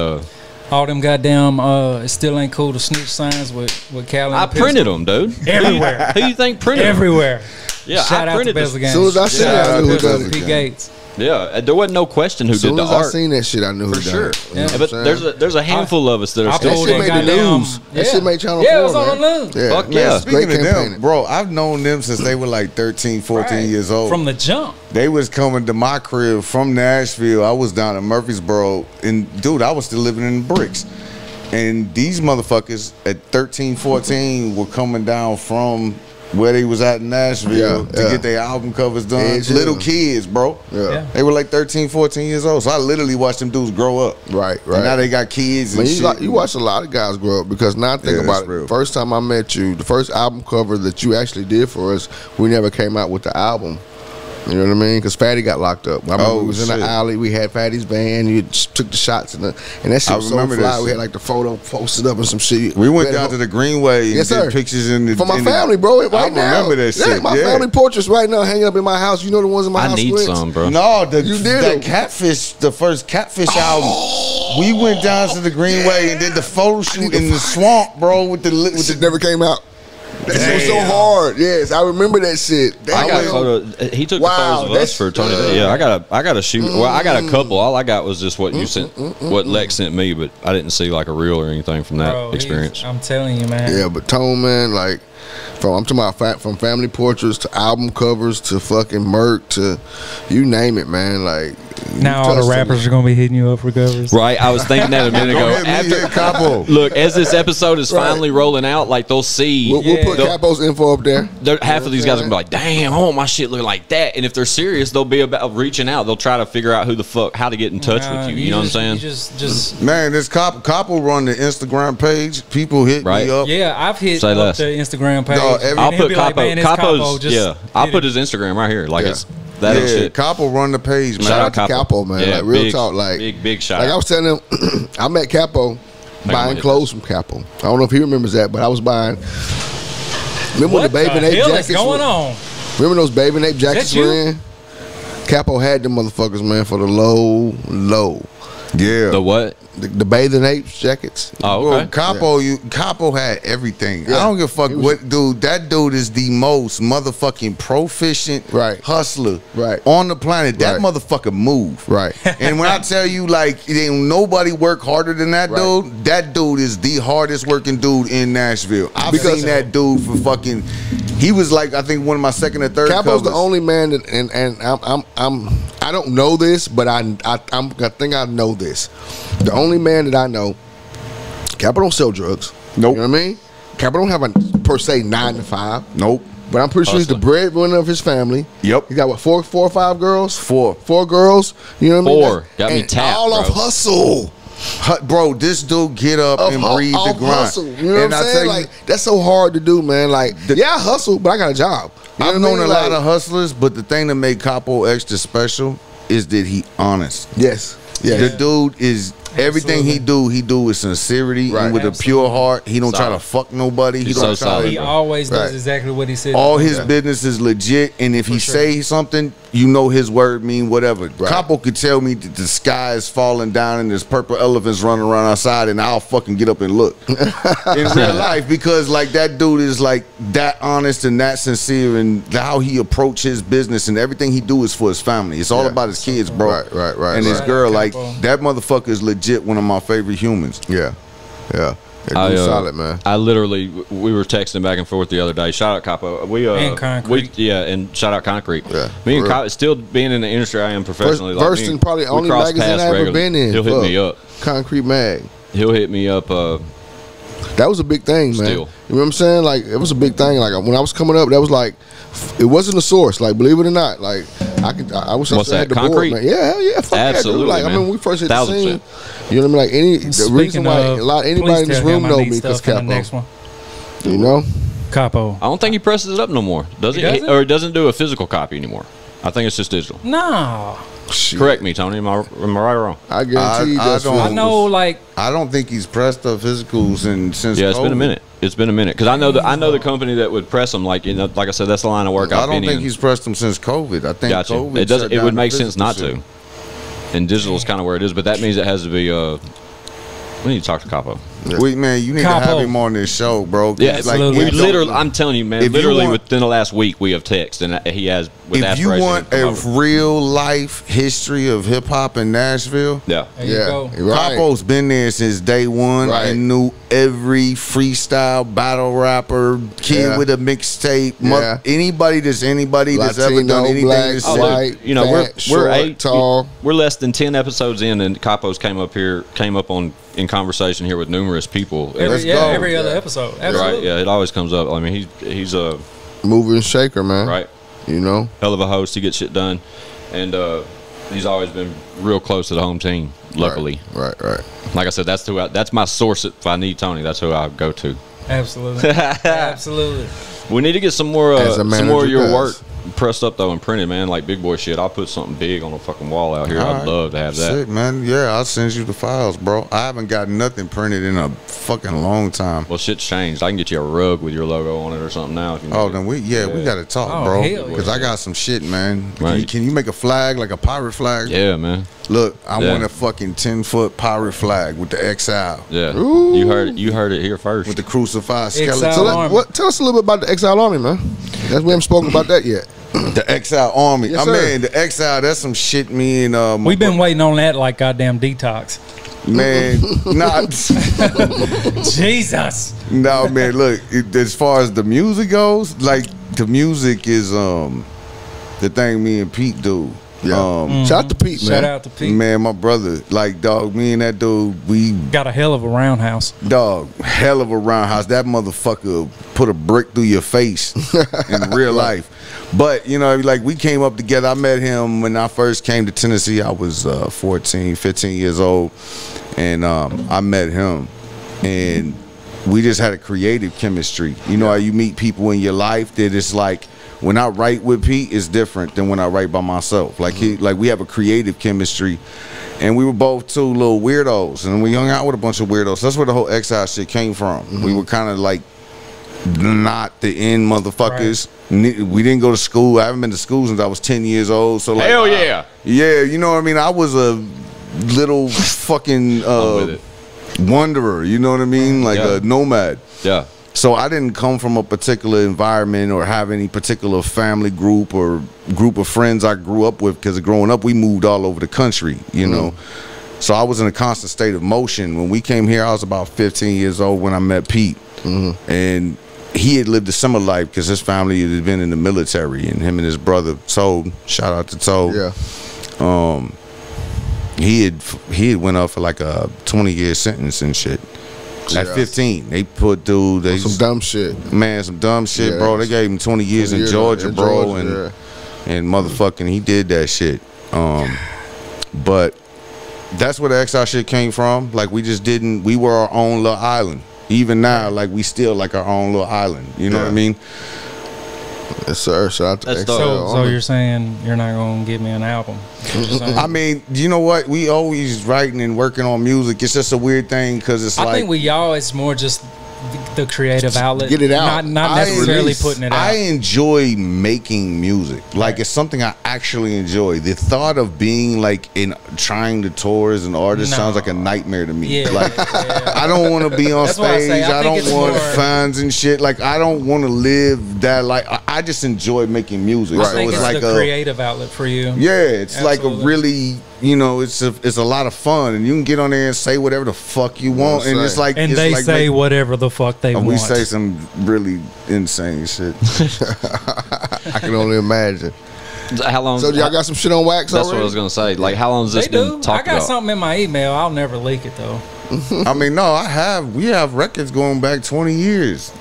All them goddamn it still ain't cool to snitch signs with Cal. I printed them, dude. Everywhere. Who you think printed them? Everywhere. Yeah, Shout I out to printed Bezel this. Gang. As soon as I seen it, I knew who done it. Pete Gates. Yeah, there wasn't no question who As soon did the as I art. seen that shit, I knew who For done sure. it. You know Yeah, what But I'm saying? there's a handful of us that are I still. That pulled shit made the goddamn- news. That shit made Channel 4. Yeah, it was on man. the news. Yeah, Fuck man, yeah. it's great Speaking of them, campaigning. bro, I've known them since they were like 13, 14 Right. years old. From the jump. They was coming to my crib from Nashville. I was down in Murfreesboro, and dude, I was still living in the bricks. And these motherfuckers at 13, 14 were coming down from where they was at in Nashville to get their album covers done. Yeah, Little yeah. kids, bro. Yeah. They were like 13, 14 years old. So I literally watched them dudes grow up. Right, And now they got kids and Man, shit. you watch a lot of guys grow up because now think Yeah, about that's it. real. First time I met you, the first album cover that you actually did for us, we never came out with the album. You know what I mean? Because Fatty got locked up. I remember we was in shit. the alley. We had Fatty's band. You just took the shots and that shit I was so remember fly. that We shit. had like the photo posted up and some shit. We went had down a- to the Greenway and Yes, did sir. pictures in the for my in the- family, bro. Right I now. remember that shit. My family portraits right now hanging up in my house. You know the ones in my I house. need Squints? some, bro. No, You did that it. Catfish, the first Catfish album. We went down to the Greenway and did the photo shoot in the swamp, bro. With Shit the never came out. That shit was so hard. Yes, I remember that shit. I got Damn. photo. He took Wow, the photos of us that's- for Tony Day. Yeah, I got a shoot. Well, I got a couple. All I got was just what you sent, what Lex sent me, but I didn't see like a reel or anything from that Bro, experience. I'm telling you, man. Yeah, but Tone, man, like, I'm talking about from family portraits to album covers to fucking Merc to you name it, man. Like, Now all the rappers are gonna be hitting you up for covers. Right, I was thinking that a minute ago. Go ahead, hit Capo. Look, as this episode is finally rolling out, like they'll see. We'll put Capo's info up there. Half of these guys are gonna be like, "Damn, I want my shit looking like that." And if they're serious, they'll be about reaching out. They'll try to figure out who the fuck, how to get in touch with you. You know what I'm saying? Just Man, this Capo run the Instagram page. People hit Right. me up. yeah, I've hit Say up less. the Instagram page. No, every- I'll and he'll put be like, Capo. "Man, it's Capo, Capo's just yeah. I'll hit put it." his Instagram right here. Like Yeah. it's that ain't Yeah, shit. Capo run the page, man. Shout Shout out to Capo, man. Yeah, like real big, talk, like big shout like out. I was telling him, I met Capo buying hit clothes from Capo. I don't know if he remembers that, but I was buying. Remember when What the Baby the Nape hell jackets? is going were- on? Remember those Baby Nape jackets you? were in? Capo had them motherfuckers, man, for the low. Yeah. The what? The bathing apes jackets. Oh, Bro, okay. Capo had everything. Yeah. I don't give a fuck He was- what dude. That dude is the most motherfucking proficient hustler on the planet. That motherfucker move. Right. And when I tell you, like, ain't nobody work harder than that dude. That dude is the hardest working dude in Nashville. I've seen that dude for fucking. He was like, I think one of my second or third. Capo's the covers. only man that, and I don't know this, but I think I know this. The only man that I know, Capo don't sell drugs. Nope. You know what I mean? Capo don't have a per se 9 to 5. Nope. But I'm pretty sure he's the breadwinner of his family. Yep. He got what, four or five girls? Four girls. You know what I mean? Four. Got me And tapped, all of bro. hustle. Bro, this dude get up and breathe the Off grind. hustle. You know And what I'm I saying? tell you, Like, that's so hard to do, man. Like, yeah, I hustle, but I got a job. You know I've what I known mean? a lot Like, of hustlers, but the thing that made Capo extra special is that he honest. Yes. The dude is Everything he do with sincerity and with a pure heart. He don't try to fuck nobody. He don't try. He always does exactly what he said. All his business is legit, and if he say something, you know his word mean whatever. Capo could tell me that the sky is falling down and there's purple elephants running around outside, and I'll fucking get up and look in real life, because like that dude is like that honest and that sincere, and how he approach his business and everything he do is for his family. It's all about his kids, bro. Right. And his girl, like that motherfucker is legit one of my favorite humans. Yeah. Solid, man. I literally, we were texting back and forth the other day. Shout out Capo. And Concrete. And shout out Concrete. Yeah, me and Capo, still being in the industry I am professionally. First and probably only magazine I ever been in. He'll hit me up. Concrete Mag. He'll hit me up. That was a big thing, man. Still. You know what I'm saying? Like, it was a big thing. Like, when I was coming up, that was like, it wasn't a source. Like, believe it or not, like I wish I had the Concrete? board, man. Yeah, fuck absolutely. Like, man. I mean, when we first hit the 1000%. scene, you know what I mean? Like, the reason why anybody in this room know me because Capo. Next one. You know, Capo. I don't think he presses it up no more. Does he? Or he doesn't do a physical copy anymore. I think it's just digital. No. Shit. Correct me, Tony. Am I right or wrong? I guarantee you that's I know, like, I don't think he's pressed up physicals since it's COVID. been a minute. It's been a minute because I know the company that would press them. Like, you know, like I said, that's the line of work I've been in. I don't think he's pressed them since COVID. I think COVID. It doesn't. It would make sense not to. And digital is kind of where it is, but that means it has to be. We need to talk to Capo. Yeah. Man, you need to have him on this show, bro. Yeah, like, we literally. I'm telling you, man. Literally within the last week, we have texted, and he has. With if you want a real life history of hip hop in Nashville, there you go. Capo's been there since day one and knew every freestyle battle rapper, kid with a mixtape, anybody that's ever done anything. Black, white, you know, fat, we're tall. We're less than 10 episodes in, and Capo's came up in conversation here with numerous people. Every other episode. Absolutely. Right? Yeah, it always comes up. I mean, he's a mover and shaker, man. Right. You know, hell of a host. He gets shit done, and he's always been real close to the home team. Luckily, right. Like I said, that's my source. If I need Tony, that's who I go to. Absolutely, absolutely. We need to get some more of your work pressed up though and printed, man. Like big boy shit. I'll put something big on a fucking wall out here. I'd love to have that. Sick, man. Yeah, I'll send you the files, bro. I haven't got nothing printed in a fucking long time. Well, shit's changed. I can get you a rug with your logo on it or something now. If you need then we gotta talk, bro. Because I got some shit, man. Right. Can you make a flag, like a pirate flag? Yeah, man. Look, I want a fucking 10-foot pirate flag with the Exile. Yeah. Ooh. You heard it here first. With the crucified skeleton. Tell us a little bit about the Exile Army, man. We haven't spoken about that yet. The Exile Army. Yes, mean, the Exile, that's some shit me and we've been waiting on that like goddamn Detox. Man, not Jesus. No, man, look, as far as the music goes, like the music is the thing me and Pete do. Yeah. Shout out to Pete, man. Shout out to Pete. Man, my brother. Like, dog, me and that dude, we got a hell of a roundhouse. Dog, hell of a roundhouse. That motherfucker put a brick through your face in real life. But, you know, like, we came up together. I met him when I first came to Tennessee. I was 14, 15 years old. And I met him. And we just had a creative chemistry. You know how you meet people in your life that it's like, when I write with Pete, it's different than when I write by myself. Like we have a creative chemistry, and we were both two little weirdos, and we hung out with a bunch of weirdos. That's where the whole Exile shit came from. We were kind of like not the end motherfuckers. Right. We didn't go to school. I haven't been to school since I was 10 years old. So like, hell yeah, you know what I mean. I was a little fucking wanderer. You know what I mean, like a nomad. Yeah. So I didn't come from a particular environment or have any particular family group or group of friends I grew up with, because growing up we moved all over the country, you know. So I was in a constant state of motion. When we came here, I was about 15 years old when I met Pete. And he had lived a similar life because his family had been in the military, and him and his brother, Toad, shout out to Toad. Yeah. He had went up for like a 20-year sentence and shit. At 15, they put some dumb shit. Man, some dumb shit, bro. They gave him 20 years in Georgia, bro, and motherfucking he did that shit. But that's where the Exile shit came from. Like, we were our own little island. Even now, like, we still like our own little island. You know what I mean? Yes, sir. Shout out to That's Exile dope. So Army. you're saying you're not gonna give me an album? I mean, you know what? We always writing and working on music. It's just a weird thing because it's I like think we y'all. It's more just the creative outlet. Get it out. Not necessarily putting it out. I enjoy making music. Like it's something I actually enjoy. The thought of being like trying to tour as an artist sounds like a nightmare to me. Yeah, like I don't want to be on That's why I stage. say I I think don't it's want more- fans and shit. Like I don't want to live that. Like I just enjoy making music. I So think it's it's like the a creative outlet for you. yeah. It's like a Absolutely. really it's a lot of fun, and you can get on there and say whatever the fuck you want, and it's like And it's they like say whatever the fuck they and want. we say some really insane shit. I can only imagine. How long? So y'all got some shit on wax That's already? what I was gonna say. Like, how long has this They do. been I talked got about? something in my email. I'll never leak it though. I mean, no, we have records going back 20 years.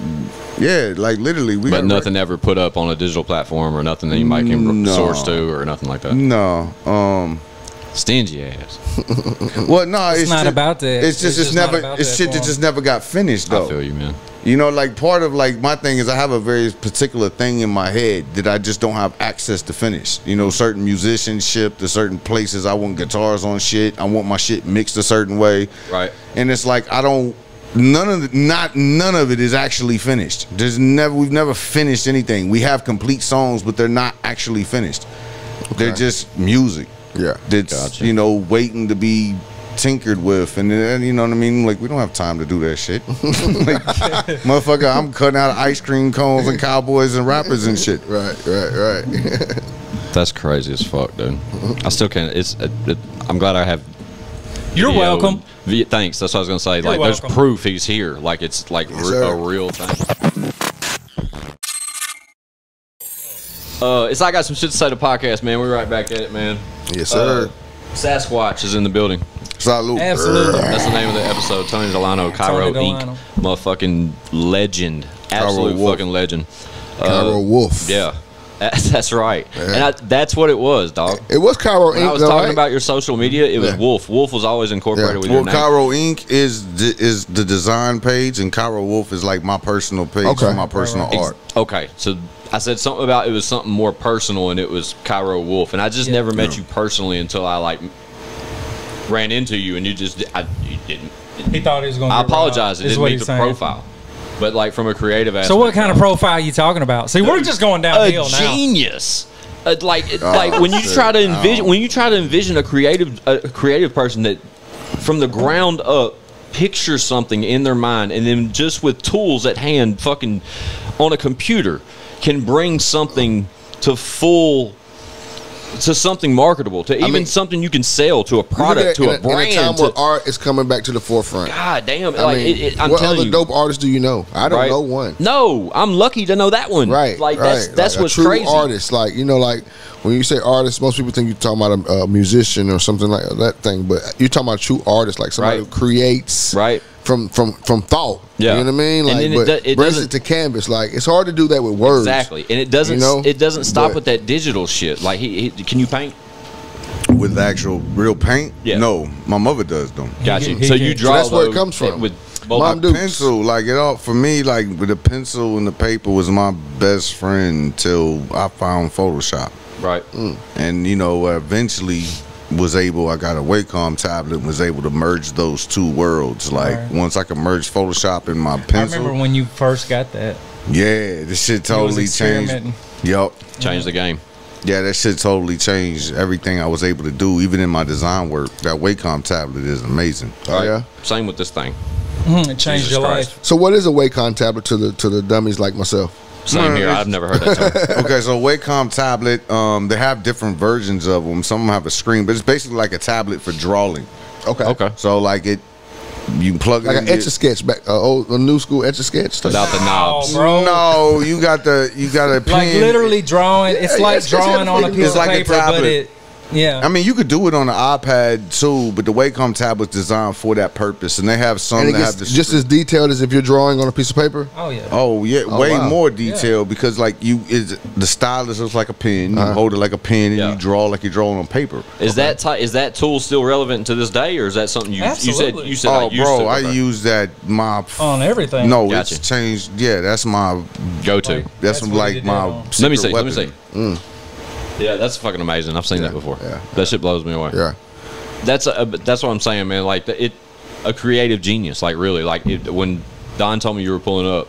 Yeah, like literally. We But got nothing ever put up on a digital platform or nothing that you might can No. source to or nothing like that. No. Stingy ass. Well, no, It's not just- about that. It's just It's not never. about It's that shit for that just never got finished I though. feel you, man. You know, like part of like my thing is I have a very particular thing in my head that I just don't have access to finish. You know, certain musicianship to certain places. I want guitars on shit. I want my shit mixed a certain way. Right. And it's like I don't. None of it is actually finished. We've never finished anything. We have complete songs, but they're not actually finished. They're just music. Yeah. That's Gotcha. waiting to be tinkered with, and then, you know what I mean. Like we don't have time to do that shit. Like, motherfucker, I'm cutting out ice cream cones and cowboys and rappers and shit. Right. That's crazy as fuck, dude. I still can't. I'm glad I have. You're video welcome. and Thanks. That's what I was gonna say. You're Like, there's welcome. proof he's here. Like, it's like sir. a real thing. It's I got some shit to say to podcast, man. We're right back at it, man. Yes, sir. Sasquatch is in the building. Salute. Absolutely. That's the name of the episode. Toni Delano, Cairo Toni Inc. Delano. Motherfucking legend. Absolute Wolf. fucking legend. Cairo Wolf. Yeah. That's right. And that's what it was, dog. It was Cairo Inc. When I was though, talking right? about your social media, it was Yeah. Wolf. Wolf was always incorporated Yeah. with Well, your name. Cairo Inc. is the design page, and Cairo Wolf is like my personal page Okay. for my personal art. Okay, so I said something about it was something more personal, and it was Cairo Wolf, and I just never met you personally until I like ran into you, and you didn't. He thought he was going to I apologize. It didn't meet the profile, but like from a creative aspect. So what kind of profile are you talking about? See, we're just going downhill a now. genius. Like when you try to envision a creative person that from the ground up pictures something in their mind, and then just with tools at hand, fucking on a computer, can bring something to something marketable, to even something you can sell, to a product, to a brand. In a time where art is coming back to the forefront. God damn! I mean, I'm what telling other you, dope artists do you know? I don't right? know one. No, I'm lucky to know that one. Right, Like right. that's Like what's a true crazy. artist, like like when you say artist, most people think you're talking about a musician or something like that thing, but you're talking about a true artist, like somebody Right. who creates Right. from thought. Yeah. You know what I mean? And Like, then but it brings doesn't- it to canvas. Like it's hard to do that with words. Exactly, and it doesn't. You know? It doesn't stop But- with that digital shit. Like he can you paint? With actual real paint? Yeah. No, my mother does them. Got you. He So can- you draw. that's where it those comes from. With Mom both. Dukes. Pencil, like it all for me, like with the pencil and the paper was my best friend until I found Photoshop. Right. And eventually I got a Wacom tablet and was able to merge those two worlds. Like Right. once I could merge Photoshop and my I pencil. remember when you first got that. Yeah, this shit You was totally changed. experimenting. Yup. Change the game. Yeah, that shit totally changed everything I was able to do, even in my design work. That Wacom tablet is amazing. Oh Right. yeah. Same with this thing. It changed Jesus your Christ. life. So what is a Wacom tablet to the dummies like myself? Same here. I've never heard that term. Okay, so Wacom tablet, they have different versions of them. Some of them have a screen, but it's basically like a tablet for drawing. Okay. Okay. So like you can plug Like it an in. Etch a Sketch back, a new school Etch a Sketch. Without the knobs. Oh, bro. No, you got a pen. Like literally drawing. It's like it's got drawing on a fingers. piece It's of like a paper, but tablet. Yeah. I mean, you could do it on the iPad too, but the Wacom tablet's designed for that purpose, and they have some And it that gets have the just as detailed as if you're drawing on a piece of paper. Oh yeah. Oh yeah, Oh, way wow. more detail because like the stylus looks like a pen. You hold it like a pen, and Yeah. you draw like you're drawing on paper. Is that tool still relevant to this day, or is that something you Absolutely. said? Oh, I used bro, to, I okay. use that my On everything. No, Gotcha. it's changed. Yeah, that's my go to. Like, that's what like he did my. on- Let me secret see. Let me weapon. see. Yeah, that's fucking amazing. I've seen that before. yeah. That shit blows me away. Yeah. That's what I'm saying, man. Like a creative genius. Like really, like when Don told me you were pulling up,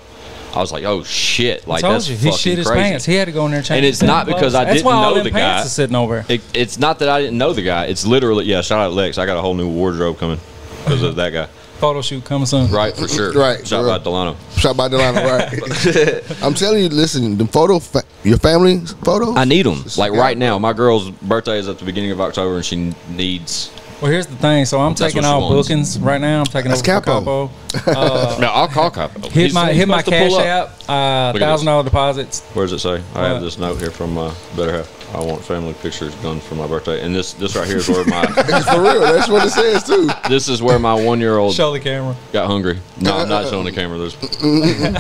I was like, oh shit! Like I told that's you, fucking he shit his crazy. pants. He had to go in there and change. And it's his not damn because clothes. I That's didn't why all know them the pants guy. are sitting over. It's not that I didn't know the guy. It's literally shout out Lex. I got a whole new wardrobe coming because of that guy. Photo shoot coming soon. Right, for sure. Right, Shot for by real. Delano. Shot by Delano, right? I'm telling you, listen, the your family's photos. I need them. It's Like got- right now, my girl's birthday is at the beginning of October, and she needs. Well, here's the thing. So I'm That's taking what she all wants. bookings right now. I'm taking That's over for Capo. Capo. No, I'll call Capo. Hit my supposed to cash pull up. app. Look at this. $1,000 deposits. Where does it say? I have What? this note here from Better Half. I want family pictures done for my birthday, and this right here is where my It's for real. That's what it says too. this is where my 1-year-old Show the camera. got hungry. No, I'm not showing the camera.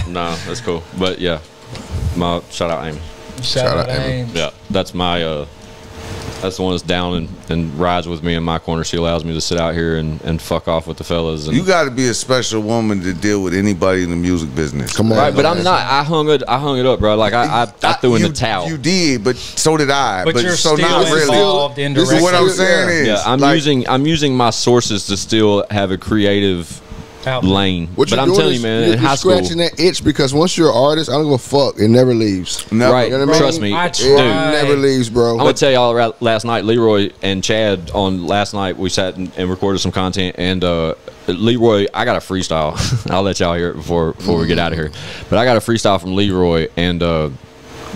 No, that's cool. But yeah, my shout out Amy. Shout out Amy. Ames. Yeah, that's my that's the one that's down and rides with me in my corner. She allows me to sit out here and fuck off with the fellas. And, You got to be a special woman to deal with anybody in the music business. Come on, right, but I'm man. not. I hung it up, bro. Like I threw in the towel. You did, but so did I. But you're so still not really. involved This is indirectly. What I'm saying is, Yeah, I'm using my sources to still have a creative lane. What But you're I'm doing telling is you, man, you're in high school, scratching that itch because once you're an artist, I don't give a fuck. It never leaves. Never. right? You know what I mean? Trust me, I It tried. never leaves, bro. I'm gonna tell y'all last night, Leroy and Chad on last night we sat and recorded some content, and Leroy, I got a freestyle. I'll let y'all hear it before we get out of here. But I got a freestyle from Leroy, and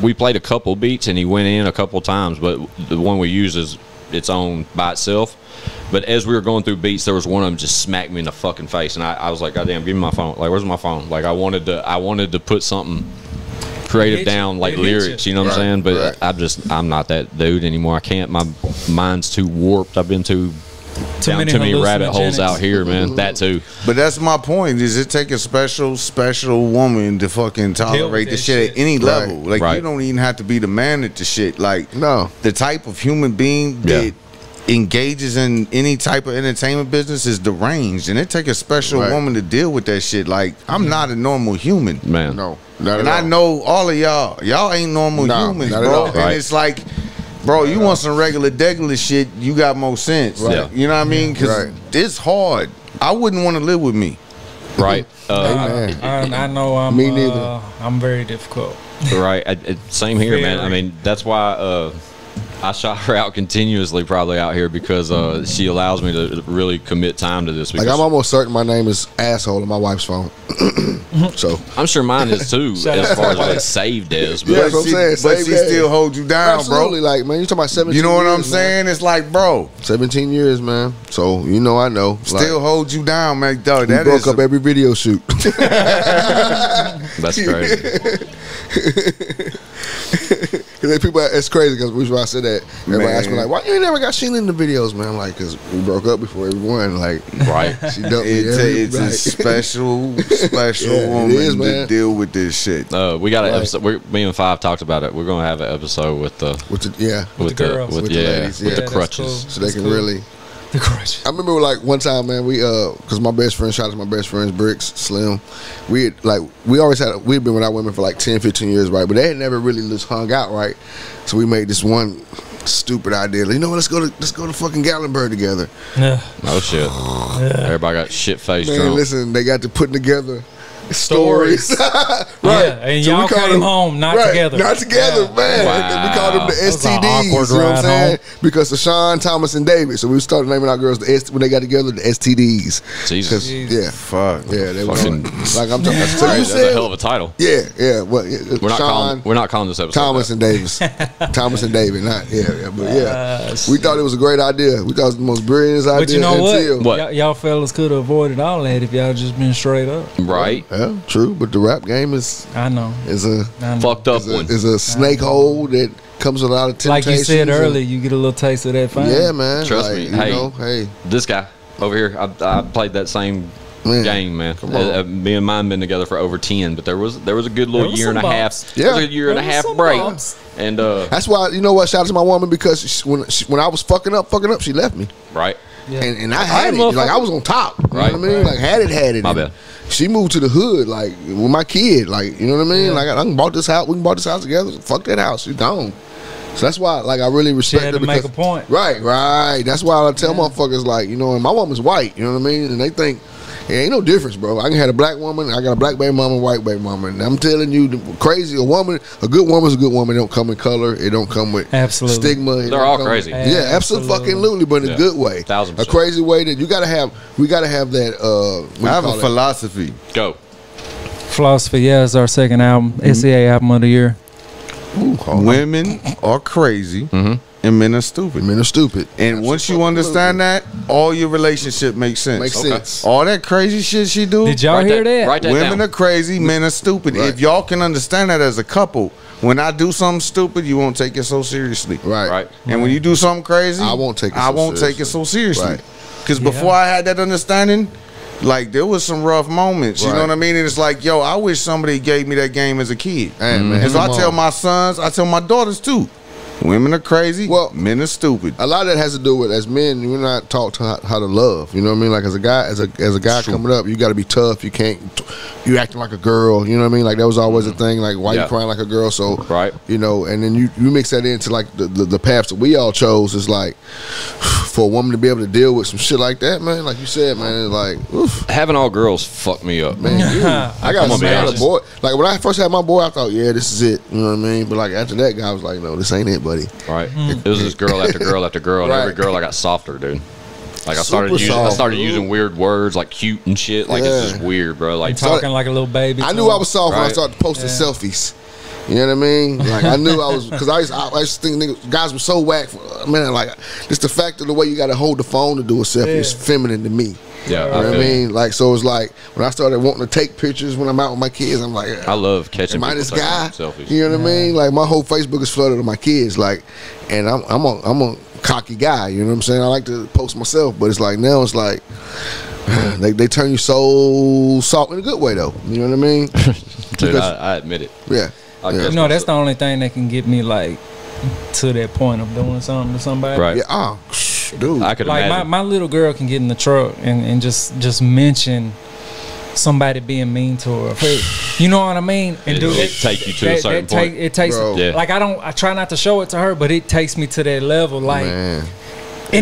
we played a couple beats, and he went in a couple times, but the one we used is its own by itself. But as we were going through beats, there was one of them just smacked me in the fucking face, and I was like, God damn, give me my phone. Like, where's my phone? Like, I wanted to put something creative It hit you. down, like It hit lyrics. you. You know what I'm saying? But right. I'm not that dude anymore. I can't. My mind's too warped. I've been down many too many rabbit holes hallucinogenics. out here, man. That too. But that's my point. Is it take a special woman to fucking tolerate the that shit at shit. any Right. level? Like Right. you don't even have to be the man at the shit. Like No. the type of human being Yeah. that engages in any type of entertainment business is deranged, and it take a special Right. woman to deal with that shit. Like I'm not a normal human. Man. No. Not And at I all. know all of y'all. Y'all ain't normal No, humans, not at bro. all. And Right. it's like, bro, you want some regular shit, you got more sense. Right. Yeah. You know what I mean? Because Right. it's hard. I wouldn't want to live with me. Right. Amen. I know I'm. Me neither. I'm very difficult. Right. Same here, man. I Very. mean, that's why I shot her out continuously, probably out here, because she allows me to really commit time to this. Like Because I'm almost certain my name is asshole on my wife's phone. So I'm sure mine is too, Shout as out far to as what's saved is. But Yeah, that's what I'm saying. But Same she day. still holds you down, absolutely, bro. like man, you talking about 17. You know what I'm years, saying? Man. It's like, bro, 17 years, man. So you know, I know. still holds you down, man. Dog, we that broke is up every video shoot. that's crazy. Cause people, it's crazy because I said that. Everybody Man. asked me like, "Why you ain't never got Sheila in the videos, man?" I'm like, "Cause we broke up before everyone." Like, Right. she dumped me. it's a like- special Yeah, it woman is, to man. deal with this shit. We got an Right. episode. Me and Five talked about it. We're gonna have an episode with the with the With the girls. With the ladies, with yeah. the That's crutches. cool. so they That's can cool. really. The crush. I remember like one time, man, we cause my best friend, shout out to my best friends, Bricks, Slim. We'd been without women for like 10, 15 years, right? But they had never really just hung out, right? So we made this one stupid idea. Like, you know what? Let's go to fucking Gatlinburg together. Yeah. Oh shit! Everybody got shit faced Man, drunk. listen, they got to putting together stories. Yeah, and So we y'all called came them- home not right, together. Not together, Yeah. man. Wow. We called them the That was an STDs. awkward You know what I'm ride saying? home. Because of Sean, Thomas, and David. So we started naming our girls when they got together the STDs. Jesus. 'Cause, yeah. Fuck. Yeah, they were Fucking- like I'm talking. So you That's a said, hell of a title. yeah. Well, We're not Sean, calling this episode Thomas that. and Davis, Thomas and David. Not but yeah. Uh, We thought it was a great idea. We thought it was the most brilliant idea. But you know until, What? Y'all fellas could have avoided all that if y'all just been straight up. Right. Yeah, true. But the rap game is I know. Fucked up one. Is a snake hole that comes with a lot of temptations. Like you said earlier, you get a little taste of that fame. Yeah, man. Trust me. Hey, hey, this guy over here, I played that same game, man. Me and mine been together for over 10, but there was a good little year and a half. Yeah, there was a year and a half break. And that's why, you know what? Shout out to my woman, because when I was fucking up, she left me. Right. Yeah. And I had it. Like, I was on top. You know what I mean? Like, had it. My bad. She moved to the hood, like, with my kid. Like, you know what I mean? Like, I can bought this house. We can bought this house together. Fuck that house. She's gone. So that's why, like, I really respect her. She had to make a point. Right. That's why I tell motherfuckers, like, you know, and my woman's white. You know what I mean? And they think, it ain't no difference, bro. I can have a black woman. I got a black baby mama, white baby mama. And I'm telling you, a good woman's a good woman. It don't come in color. It don't come with stigma. They're all crazy. Yeah, absolutely, but in a good way. 1000%. A crazy way that we gotta have that. I have a philosophy. Go. Philosophy, is our second album. SCA album of the year. Women are crazy. And men are stupid. And once you understand that, all your relationship makes sense. All that crazy shit she do. Did y'all hear that? Women are crazy, men are stupid. Right. If y'all can understand that as a couple, when I do something stupid, you won't take it so seriously. Right. And when you do something crazy, I won't take it so seriously. Because before I had that understanding, like, there was some rough moments. You know what I mean? And it's like, yo, I wish somebody gave me that game as a kid. And so I tell my sons, I tell my daughters too. Women are crazy. Well, men are stupid. A lot of that has to do with, as men, we're not taught how to love. You know what I mean? Like, as a guy coming up, you got to be tough. You can't. You acting like a girl. You know what I mean? Like, that was always a thing. Like, why you crying like a girl? So you know, and then you mix that into like the paths that we all chose. Is like, for a woman to be able to deal with some shit like that, man. Like you said, man, it's like, oof. Having all girls fucked me up, man. I got a boy. Like, when I first had my boy, I thought, yeah, this is it. You know what I mean? But like, after that, guy was like, no, this ain't it, buddy. Right. It was just girl after girl after girl, and every girl I got softer, dude. Like, I started using weird words like cute and shit. Like, it's just weird, bro. Like, talking like a little baby. I knew I was soft when I started posting selfies. You know what I mean? Like, I knew I was, because I used to think guys were so whack. Man, like, just the fact of the way you got to hold the phone to do a selfie is feminine to me. Yeah, you know what I mean? Like, so it's like, when I started wanting to take pictures when I'm out with my kids, I'm like, I love catching this guy. Selfies. You know what I mean? Like, my whole Facebook is flooded with my kids. Like, and I'm a cocky guy. You know what I'm saying? I like to post myself, but it's like, now it's like, they turn you so soft in a good way, though. You know what I mean? Dude, I admit it. Yeah. No, that's the only thing that can get me, like, to that point of doing something to somebody. Right. Yeah. Dude, I could like imagine. my little girl can get in the truck and just mention somebody being mean to her. You know what I mean? And it'll take you to a certain point. It takes like I try not to show it to her, but it takes me to that level. Like, and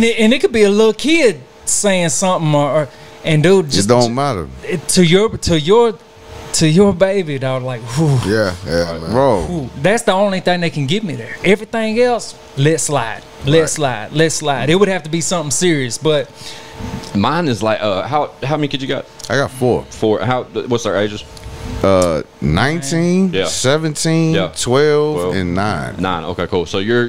it could be a little kid saying something and dude, just it don't matter to your baby, dog. Like, whew, man. Bro, whew, that's the only thing that can get me there. Everything else, let's slide. It would have to be something serious, but mine is like, how many kids you got? I got 4. What's their ages? 19, 17, 12, and 9. 9. Okay, cool. So you're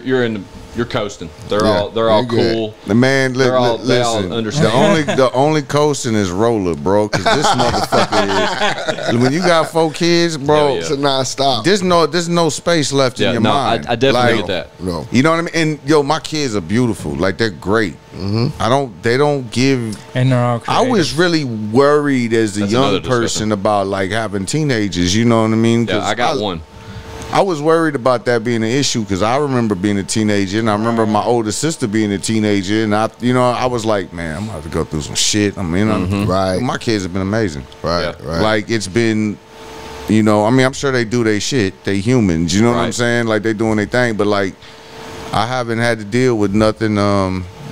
coasting. They're all cool. The man, listen. They all understand. The only coasting is roller, bro. Because this motherfucker is. When you got 4 kids, bro, it's a non-stop. There's no space left in your mind. I definitely get that. No, you know what I mean. And yo, my kids are beautiful. Like, they're great. They don't give. And they're all creative. I was really worried as a young person about like having teenagers. You know what I mean? Yeah, I got one. I was worried about that being an issue because I remember being a teenager, and I remember my older sister being a teenager, and I was like, man, I'm gonna have to go through some shit. I mean, right. My kids have been amazing. Right. Like, it's been, you know, I mean, I'm sure they do their shit. They humans, you know what I'm saying? Like, they doing their thing, but like, I haven't had to deal with nothing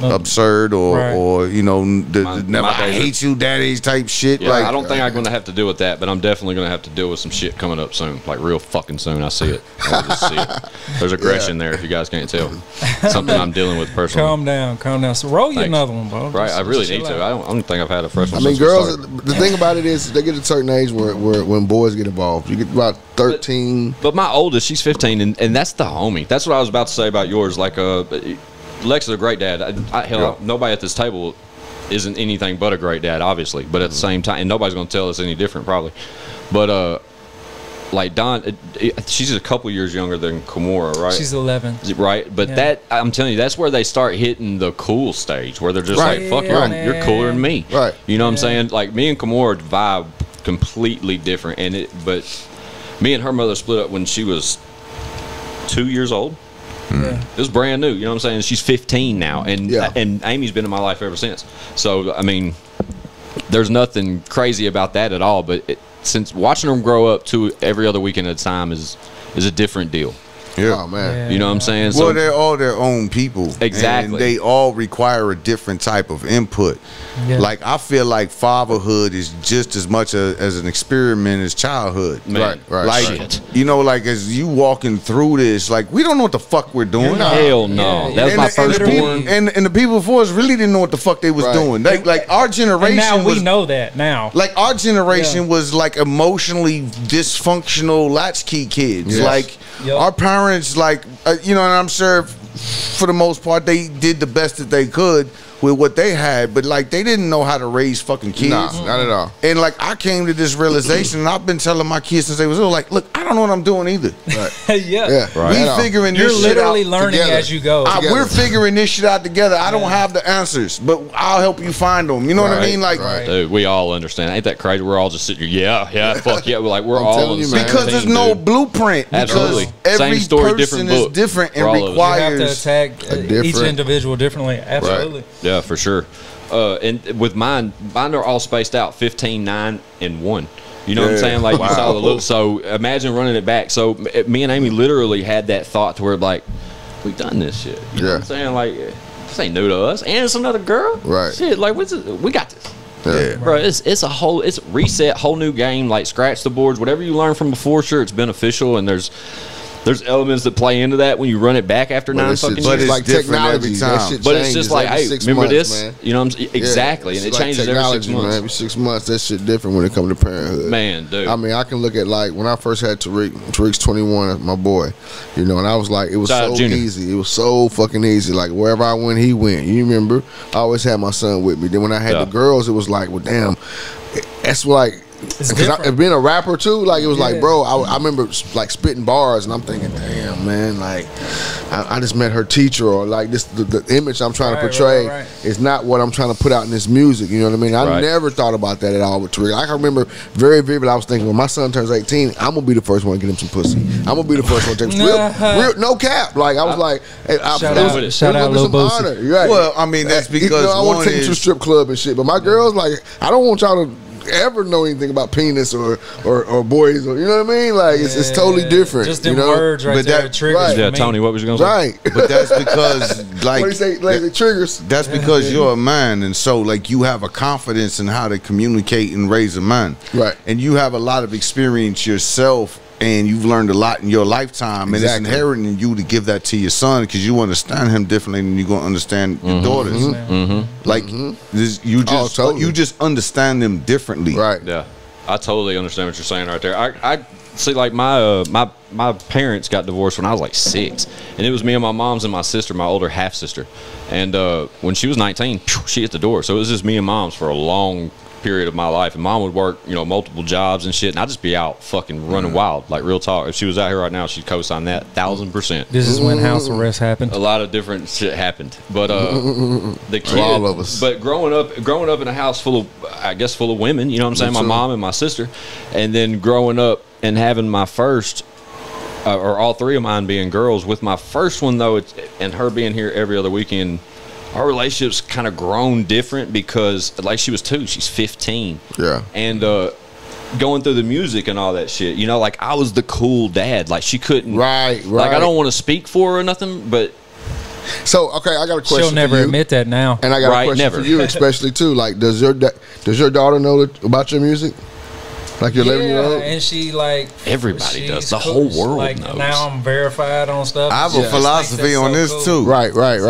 absurd or you know, never I hate you daddies type shit. Yeah, like, I don't think I'm gonna have to deal with that, but I'm definitely gonna have to deal with some shit coming up soon, like real fucking soon. I see it. I just see it. There's aggression there, if you guys can't tell. Something I'm dealing with personally. Calm down. So roll you another one, bro. Right, I really need to. I don't think I've had a fresh one. I mean, girls. The thing about it is, they get a certain age where when boys get involved, you get about 13. But my oldest, she's 15, and that's the homie. That's what I was about to say about yours. Like, Lex is a great dad. Hell, nobody at this table isn't anything but a great dad, obviously. But at the same time, and nobody's going to tell us any different, probably. But like Don, she's a couple years younger than Kimura, right? She's 11, right? But that, I'm telling you, that's where they start hitting the cool stage, where they're just like, "Fuck, you're cooler than me," right? You know what I'm saying? Like me and Kimura vibe completely different, but me and her mother split up when she was 2 years old. Yeah. It was brand new, you know what I'm saying? She's 15 now, and Amy's been in my life ever since. So I mean, there's nothing crazy about that at all. But since watching them grow up to every other weekend at a time is a different deal. Yeah. Oh man. You know what I'm saying? Well, they're all their own people. Exactly. And they all require a different type of input. Yeah. Like, I feel like fatherhood is just as much as an experiment as childhood. Man. Right. Like, Shit. you know, like, as you walking through this, like, we don't know what the fuck we're doing. Hell no. Yeah. That was And my the first people- one. and the people before us really didn't know what the fuck they was doing. Like our generation And now was, we know that now. like, our generation was like emotionally dysfunctional latchkey kids. Yes. Like, Yep. our parents, like, you know, and I'm sure for the most part they did the best that they could with what they had, but like they didn't know how to raise fucking kids. Nah, not at all. And like I came to this realization, and I've been telling my kids since they was little, like, look, I don't know what I'm doing either. Yeah. Right. We figuring You're this shit out literally learning together. as you go. We're figuring this shit out together. I don't have the answers, but I'll help you find them. You know what I Right, mean? Like, Dude, we all understand. Ain't that crazy? We're all just sitting here. Yeah, fuck yeah. We're like, we're all telling on the you, same man. because there's team, no dude. blueprint. Absolutely. Because Same every story, person different is book different for and all of us. You have to requires. attack each different- individual differently. Absolutely. Yeah, for sure. And with mine are all spaced out 15, 9, and 1. You know what I'm Yeah. saying? Like, you saw the little. So imagine running it back. So me and Amy literally had that thought to where, like, we've done this shit. You know what I'm saying? Like, this ain't new to us. And it's another girl. Right. Shit, like, we got this. Yeah. Bro, it's a reset, whole new game. Like, scratch the boards. Whatever you learned from before, sure, it's beneficial. And there's elements that play into that when you run it back after 9 fucking but years. it's like different technology. every That time. shit But it's just changes like, every hey, 6 remember months, this? man. You know what I'm saying? Exactly. It's And it like changes every 6 technology, months. man. Every 6 months, that shit different when it comes to parenthood. Man, dude. I mean, I can look at, like, when I first had Tariq. Tariq's 21, my boy. You know, and I was like, it was Shout out so Junior. easy. It was so fucking easy. Like, wherever I went, he went. You remember? I always had my son with me. Then when I had the girls, it was like, well, damn. That's like, It's because different. being a rapper too, like it was like, Yeah. bro, I remember like spitting bars, and I'm thinking, damn, man, like I just met her teacher, or like this the image I'm trying to portray right. is not what I'm trying to put out in this music. You know what I mean? I Right. never thought about that at all with Tariq. I can remember very vividly. I was thinking, when my son turns 18, I'm gonna be the first one to get him some pussy. I'm gonna be the first one to take him real, no cap. Like I was like, hey, Shout it out, was shout out, gonna be Lil some Boosie. honor. You're right. Well, I mean, that's You because know, I want one to take him to the is strip club and shit, but my girls, like, I don't want y'all to ever know anything about penis or boys, or you know what I mean? Like it's totally different. Just them you know? words right But there. that- Triggers right. for Yeah, me. Tony, what was you gonna say? Right. but that's because like What do you say? Like the triggers. that's because you're a man, and so like you have a confidence in how to communicate and raise a man, Right. And you have a lot of experience yourself, and you've learned a lot in your lifetime, and it's Exactly. inherent in you to give that to your son because you understand him differently than you're gonna understand your daughters. Like this, totally. you just understand them differently, Right. Yeah, I totally understand what you're saying right there. I see, like my parents got divorced when I was like 6, and it was me and my mom's and my sister, my older half sister, and when she was 19, she hit the door. So it was just me and mom's for a long period of my life, and mom would work, you know, multiple jobs and shit, and I'd just be out fucking running wild, like real talk. If she was out here right now, she'd co-sign that 1000%. This is when house arrest happened. A lot of different shit happened, but the kid, all of us. But growing up in a house full of, I guess, full of women, you know what I'm saying? My too. mom and my sister, and then growing up and having my first, or all three of mine being girls. With my first one though, and her being here every other weekend, our relationship's kind of grown different because, like, she was 2, she's 15, Yeah. and going through the music and all that shit, you know, like I was the cool dad. Like she couldn't, Right. like I don't want to speak for her or nothing, but. So okay, I got a question. She'll never for you, admit that now. and I got Right, a question never. for you, especially too. Like, does your daughter know about your music? Like your 11-year-old? and she like Everybody she's does. The cool. whole world like, knows. Now I'm verified on stuff. I have She a just philosophy thinks on that's this so cool. too. Right.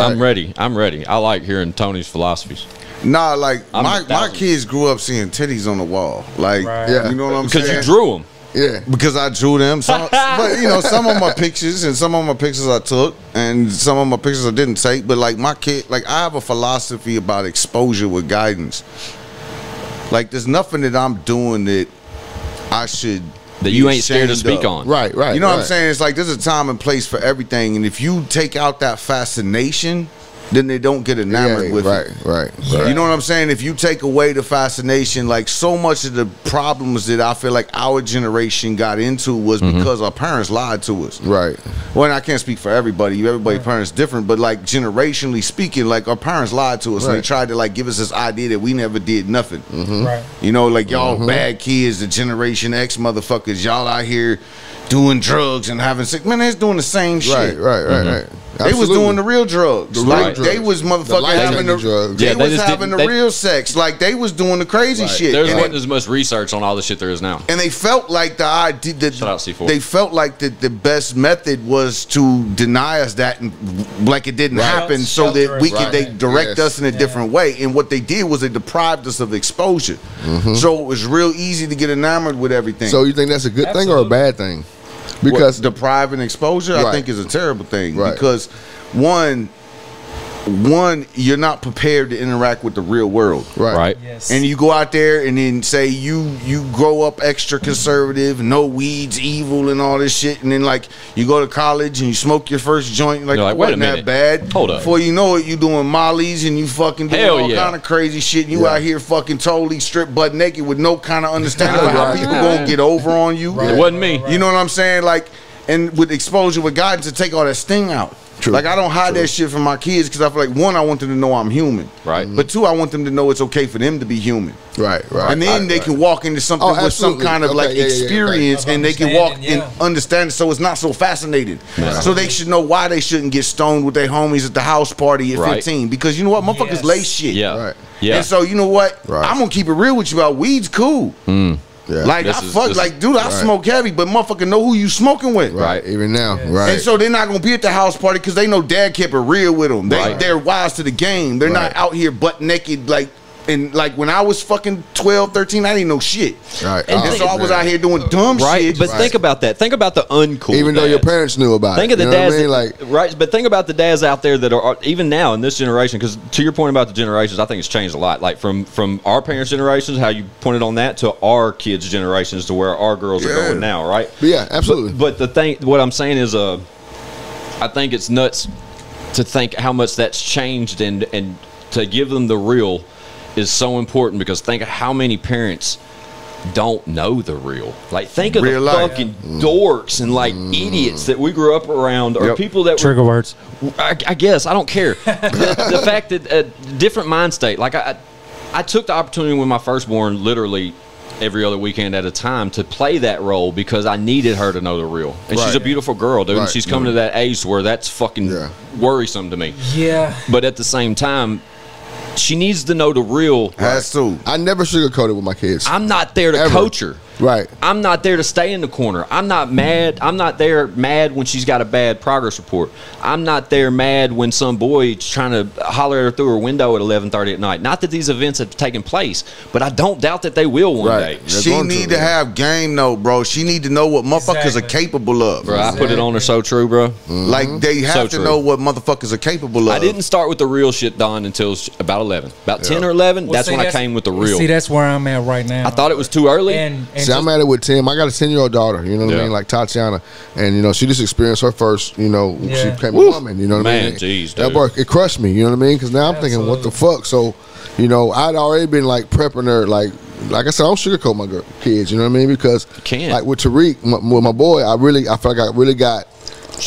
I'm ready. I like hearing Tony's philosophies. Nah, like I'm my 1,000. kids grew up seeing titties on the wall. Like, Right. Yeah. you know what I'm Because saying? you drew them. Yeah. Because I drew them. But, you know, some of my pictures and some of my pictures I took and some of my pictures I didn't take. But, like, my kid, like, I have a philosophy about exposure with guidance. Like, there's nothing that I'm doing that I should that you ain't scared to speak on. Right. You know what I'm saying? It's like there's a time and place for everything. And if you take out that fascination, then they don't get enamored with it. Right. You know what I'm saying? If you take away the fascination, like so much of the problems that I feel like our generation got into was because our parents lied to us. Right. Well, and I can't speak for everybody. Everybody's parents different, but like generationally speaking, like our parents lied to us and they tried to like give us this idea that we never did nothing. Right. You know, like y'all bad kids, the Generation X motherfuckers, y'all out here doing drugs and having sex. Man, they're doing the same shit. Right. They was doing the real drugs. Right. They was motherfucking having the drugs. They was having the real sex. Like they was doing the crazy shit. There wasn't as much research on all the shit there is now. And they felt like the idea that Shout out C4. they felt like that the best method was to deny us that and like it didn't happen, so that we could they direct us in a different way. And what they did was they deprived us of exposure. So it was real easy to get enamored with everything. So you think that's a good thing or a bad thing? Because depriving exposure, I think, is a terrible thing. Right. Because one, you're not prepared to interact with the real world. Right. Yes. And you go out there and then say you grow up extra conservative, no weeds, evil, and all this shit, and then like you go to college and you smoke your first joint, like, You're like, wait a minute, that bad. hold up. Before you know it, you doing mollies and you fucking doing all kind of crazy shit. And you out here fucking totally stripped butt naked with no kind of understanding of how people gonna get over on you. It wasn't me. You know what I'm saying? Like, and with exposure with guidance to take all that sting out. True. Like I don't hide that shit from my kids because I feel like one, I want them to know I'm human. Right. But two, I want them to know it's okay for them to be human. Right. And then they can walk into something with some kind of like experience and they can walk and understand it, so it's not so fascinating. So they should know why they shouldn't get stoned with their homies at the house party at 15. Because you know what? Motherfuckers lay shit. Yeah. And so you know what? I'm gonna keep it real with you about weed's cool. Like dude, I smoke heavy, but motherfucker know who you smoking with. Right, even now. Right. And so they're not gonna be at the house party because they know dad kept it real with them. They're wise to the game. They're not out here butt naked like. And like when I was fucking 12, 13, I didn't know shit. Right. And so I was out here doing dumb shit. But think about that. Think about the uncool. Even though your parents knew about think it. Think of the dads, I mean? but think about the dads out there that are even now in this generation. Because to your point about the generations, I think it's changed a lot. Like from our parents' generations, how you pointed on that, to our kids' generations, to where our girls are going now, right? Yeah, absolutely. But the thing, what I'm saying is, I think it's nuts to think how much that's changed, and to give them the real is so important, because think of how many parents don't know the real. Like, think of real the life. Fucking dorks and like idiots that we grew up around, or people that trigger words. I guess I don't care. the fact that a different mind state. Like I took the opportunity with my firstborn literally every other weekend at a time to play that role, because I needed her to know the real. And she's a beautiful girl, dude. And she's coming to that age where that's fucking worrisome to me. Yeah. But at the same time, she needs to know the real. Has to. I never sugarcoated with my kids. I'm not there to coach her. Right. I'm not there to stay in the corner. I'm not mad. I'm not there mad when she's got a bad progress report. I'm not there mad when some boy's trying to holler at her through her window at 11:30 at night. Not that these events have taken place, but I don't doubt that they will one day. She need to have game though, bro. She need to know what motherfuckers are capable of. Bro, I put it on her so true, bro. Like, they have to know what motherfuckers are capable of. I didn't start with the real shit, Don, until about 11. About 10 or 11, that's when I came with the real. See, that's where I'm at right now. I thought it was too early. See, I'm at it with Tim. I got a 10-year-old daughter, you know what I mean, like Tatiana, and you know, she just experienced her first, you know, she became a woman, you know what I mean? Jeez, that work, it crushed me, you know what I mean? Because now I'm thinking, what the fuck? So, you know, I'd already been like prepping her, like I said, I don't sugarcoat my kids, you know what I mean? Because like with Tariq, with my boy, I feel like I really got,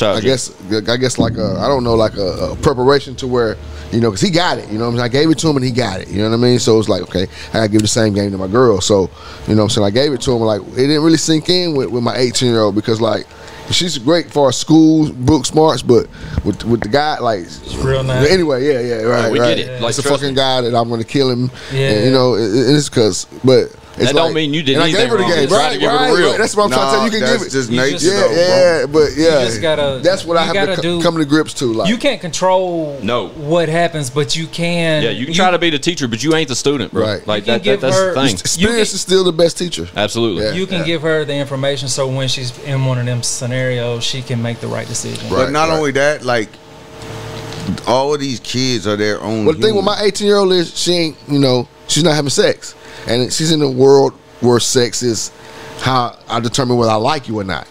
I guess like I don't know, like a preparation to where, you know, because he got it, you know what I mean? I gave it to him and he got it, you know what I mean? So it's like, okay, I gotta give the same game to my girl. So, you know what I'm saying? I gave it to him, like, it didn't really sink in with my 18-year-old, because like, she's great for our school, book smarts, but with the guy, like, it's real nice. Anyway, right. We get it. Like, it's a fucking guy that I'm gonna kill him. Yeah. And, you know, it's because, but That don't mean you did and anything I gave her the wrong. game. You tried to give her the real. Right. That's what I'm trying to tell you. You can give it. Just You nature, just- though, Yeah, bro. but yeah, just gotta- that's what I you have gotta to do- come to grips to. Like, You can't control No. what happens, but you can. Yeah, you can try to be the teacher, but you ain't the student, bro. Right. Like You can give that's her- the thing. experience is still the best teacher. Absolutely. Yeah. You can give her the information so when she's in one of them scenarios, she can make the right decision. Right. But not only that, like all of these kids are their own. Well, the thing with my 18-year-old is she ain't, she's not having sex, and she's in a world where sex is how I determine whether I like you or not.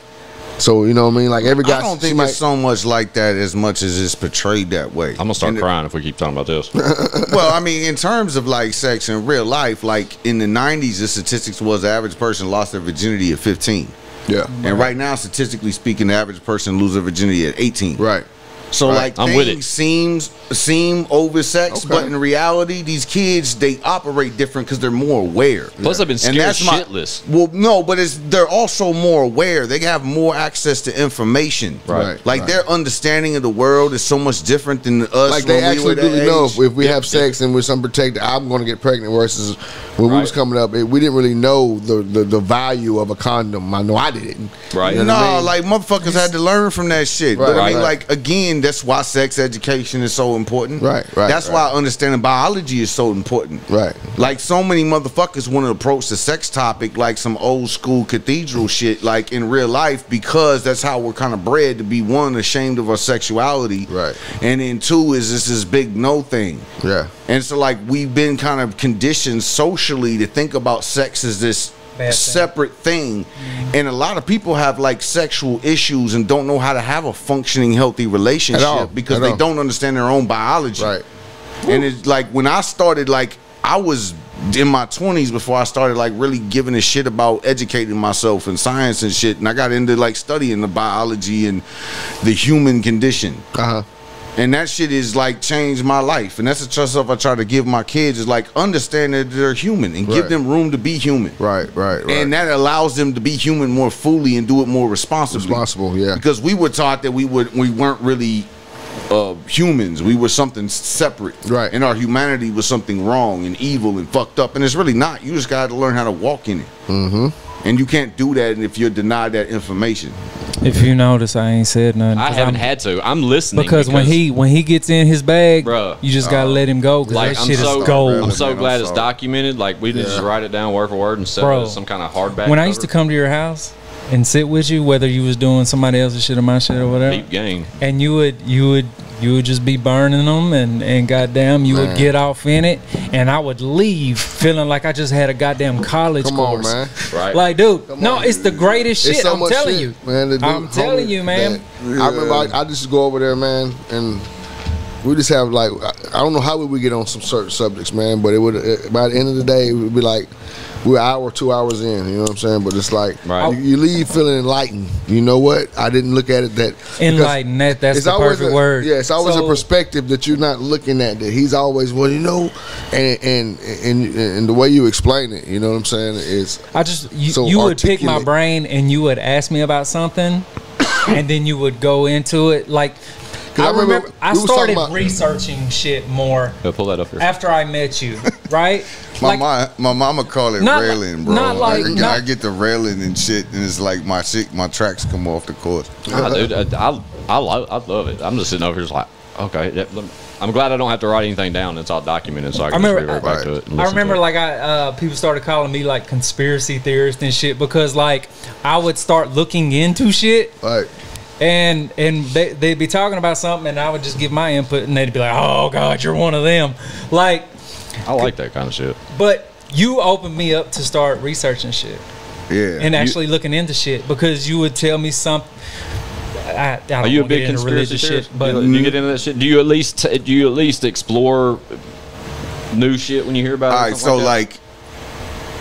So you know what I mean? Like every guy, I don't think it's so much like that as much as it's portrayed that way. I'm gonna start crying if we keep talking about this. Well, I mean, in terms of like sex in real life, like in the 90s, the statistics was the average person lost their virginity at 15. Yeah. And right now, statistically speaking, the average person loses their virginity at 18. Right. So like I'm with things it. seem oversexed, Okay. but in reality, these kids they operate different because they're more aware. Plus, I've been scared shitless. Well, no, but they're also more aware. They have more access to information. Right. Like their understanding of the world is so much different than us. Like they when we actually were that really know age. if we have sex and we're unprotected, I'm going to get pregnant. Versus when we was coming up, we didn't really know the value of a condom. I know I didn't. Right. You know what I mean? Like motherfuckers had to learn from that shit. Right, But I mean, right. like again, that's why sex education is so important. Right. That's why understanding biology is so important. Right. Like so many motherfuckers want to approach the sex topic like some old school cathedral shit, like in real life, because that's how we're kind of bred to be, one, ashamed of our sexuality, Right. and then two is this big no thing. Yeah. And so like we've been kind of conditioned socially to think about sex as this Bad thing. separate thing, and a lot of people have like sexual issues and don't know how to have a functioning healthy relationship because they don't understand their own biology. Right. And it's like when I started, like I was in my 20s before I started like really giving a shit about educating myself in science and shit, and I got into like studying the biology and the human condition. And that shit is like changed my life. And that's the stuff I try to give my kids is like understand that they're human and give them room to be human. Right. And that allows them to be human more fully and do it more responsibly. Yeah. Because we were taught that we weren't really humans. We were something separate. Right. And our humanity was something wrong and evil and fucked up. And it's really not. You just got to learn how to walk in it. And you can't do that if you're denied that information. If you notice, I ain't said nothing. I haven't had to. I'm listening because when he gets in his bag, Bruh. you just gotta let him go. Cause like that shit I'm is gold. so Man, glad I'm it's sorry. documented. Like we didn't just write it down word for word and Bro, some kind of hardback. When I used to come to your house and sit with you, whether you was doing somebody else's shit or my shit or whatever, deep game. and you would just be burning them, and goddamn, you would get off in it, and I would leave feeling like I just had a goddamn college Come on, course. man. Right. Like, dude, it's the greatest It's shit. so I'm much telling shit, you, man. to do, I'm telling homie, you, man. that- I remember I just go over there, man, and we just have like I don't know how we would get on some certain subjects, man, but it would by the end of the day it would be like we're an hour, 2 hours in, you know what I'm saying? But it's like Right. you leave feeling enlightened. You know what? I didn't look at it that Enlightened. That's it's the always perfect a, word. Yeah, it's always So- a perspective that you're not looking at. That he's always, well, you know, and the way you explain it, you know what I'm saying? Is I just so you would pick my articulate. brain and you would ask me about something, and then you would go into it. Like I remember I we was talking started about- researching shit more Yeah, pull that up here. after I met you, right? My mama call it Not railing, bro. not like- I not- get the railing and shit, and it's like my tracks come off the course. Nah, dude, I love it. I'm just sitting over here just like, okay. I'm glad I don't have to write anything down. It's all documented, so I can just revert back to it. And I listen to remember it. like people started calling me like conspiracy theorist and shit because like I would start looking into shit. Right. And they'd be talking about something, and I would just give my input, and they'd be like, "Oh God, you're one of them." Like, I like that kind of shit. but you opened me up to start researching shit Yeah. and actually looking into shit because you would tell me something. I don't Are you a wanna get big into conspiracy religious theorist? shit, but Do you get into that shit? Do you at least explore new shit when you hear about it? All or right, something so like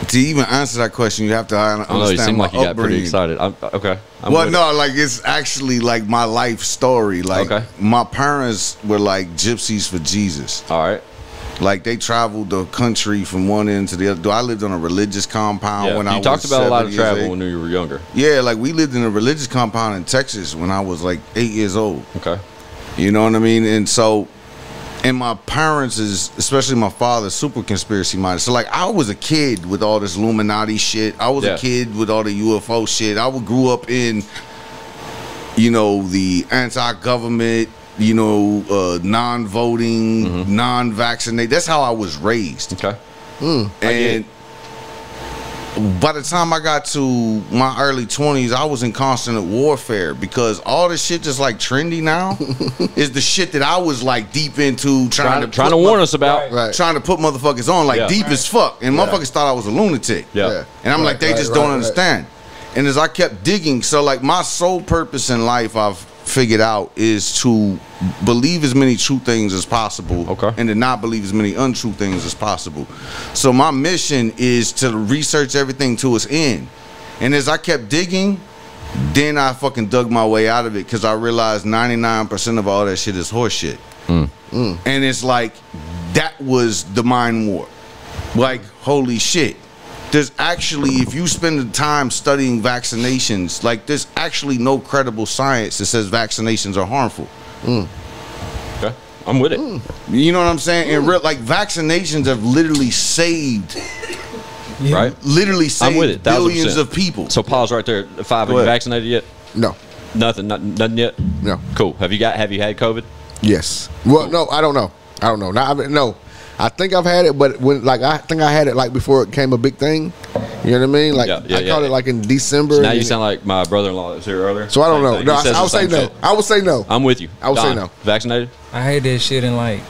that? to even answer that question, you have to understand I don't know. You seem my like you got pretty upbringing. excited. Okay. I'm Well, with no, like it's actually like my life story. Like Okay. my parents were like gypsies for Jesus. it. All right. Like they traveled the country from one end to the other. I lived on a religious compound Yeah. when I You was talked about a lot of 7 years travel old. when you were younger. Yeah, like we lived in a religious compound in Texas when I was like 8 years old. Okay. You know what I mean? And so And my parents is, especially my father, super conspiracy minded. So like I was a kid with all this Illuminati shit. I was a kid with all the UFO shit. I grew up in, you know, the anti-government, you know, non-voting, non-vaccinated. That's how I was raised. Okay. And by the time I got to my early 20s, I was in constant warfare because all this shit that's like trendy now is the shit that I was like deep into trying to warn us about. Trying to put motherfuckers on like deep as fuck. And motherfuckers thought I was a lunatic. And I'm like, they just don't understand. And as I kept digging, so like my sole purpose in life I've figured out is to believe as many true things as possible and to not believe as many untrue things as possible. So my mission is to research everything to its end. And as I kept digging, then I fucking dug my way out of it because I realized 99% of all that shit is horse shit. And it's like, that was the mind war. Like, holy shit. There's actually, if you spend the time studying vaccinations, like there's actually no credible science that says vaccinations are harmful. Okay, I'm with it. You know what I'm saying? And real, like vaccinations have literally saved, right? Literally saved I'm with it, billions of people. So pause right there. 5, are you vaccinated yet? No. Nothing yet. No. Cool. Have you had COVID? Yes. Well, no, I don't know. No. I think I've had it, but when I think I had it like before it became a big thing. You know what I mean? Like I caught it like in December. So now you sound like my brother-in-law that was here earlier. So I don't know. No, I would say no. I would say no. I'm with you. I would say no. Vaccinated? I had that shit in like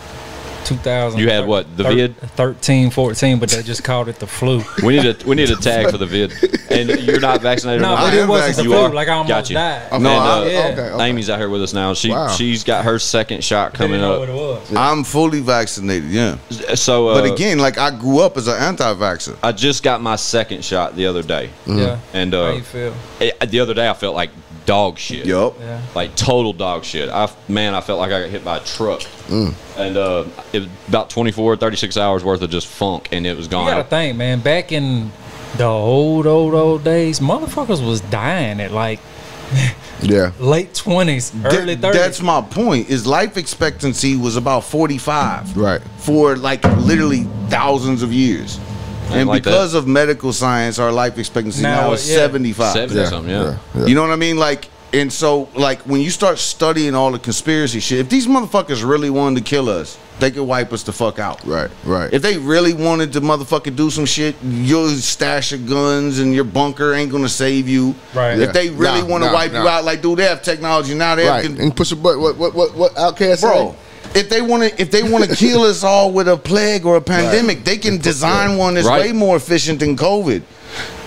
2000. You had what? The vid? 13, 14, but they just called it the flu. We need a tag for the vid. And you're not vaccinated? No, but it wasn't the flu. Like I almost died. Okay. Amy's out here with us now. She's got her second shot coming up. What it was. I'm fully vaccinated. Yeah. So, but again, like I grew up as an anti-vaxxer. I just got my second shot the other day. Yeah. And how you feel? The other day I felt like dog shit. Yup. Yeah. Like total dog shit. I felt like I got hit by a truck. And it was about 24, 36 hours worth of just funk, and it was gone. You gotta think, man. Back in the old days, motherfuckers was dying at like late 20s, early 30s. That's my point. Is life expectancy was about 45, right, for like literally thousands of years. And like because of medical science, our life expectancy now is 75. 70 something, You know what I mean? Like, and so, like, when you start studying all the conspiracy shit, if these motherfuckers really wanted to kill us, they could wipe us the fuck out. Right. If they really wanted to motherfucking do some shit, your stash of guns and your bunker ain't gonna save you. Right. If they really want to wipe you out, like, dude, they have technology now. They can and push a button. What Outcast bro. If they want to kill us all with a plague or a pandemic, they can design one that's way more efficient than COVID.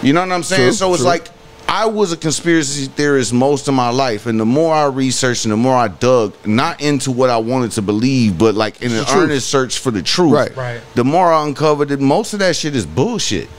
You know what I'm saying? So it's like, I was a conspiracy theorist most of my life, and the more I researched and the more I dug, not into what I wanted to believe, but like in an earnest search for the truth, the more I uncovered that most of that shit is bullshit.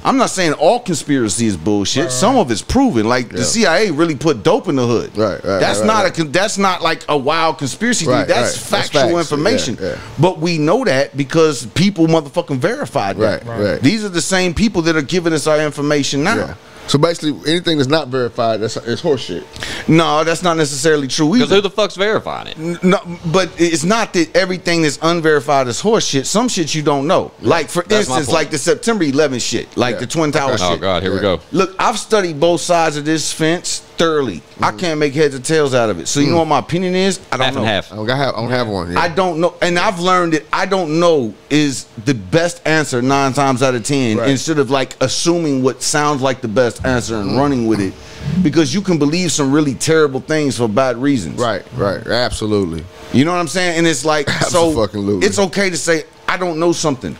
I'm not saying all conspiracy is bullshit. Some of it's proven. Like the CIA really put dope in the hood. That's not like a wild conspiracy theory. That's factual information. But we know that because people motherfucking verified that. These are the same people that are giving us our information now. So basically, anything that's not verified, it's horseshit. No, that's not necessarily true either. Because who the fuck's verifying it? No, but it's not that everything that's unverified is horseshit. Some shit you don't know. Like, for instance, like the September 11th shit, like the Twin Towers shit. Oh, God, here we go. Look, I've studied both sides of this fence thoroughly. I can't make heads or tails out of it. So you know what my opinion is? I don't know. Half and half. I don't have one. I don't know. And I've learned that I don't know is the best answer 9 times out of 10 instead of like assuming what sounds like the best answer and running with it, because you can believe some really terrible things for bad reasons. Right. Absolutely. You know what I'm saying? And it's like, so it's okay to say, I don't know something.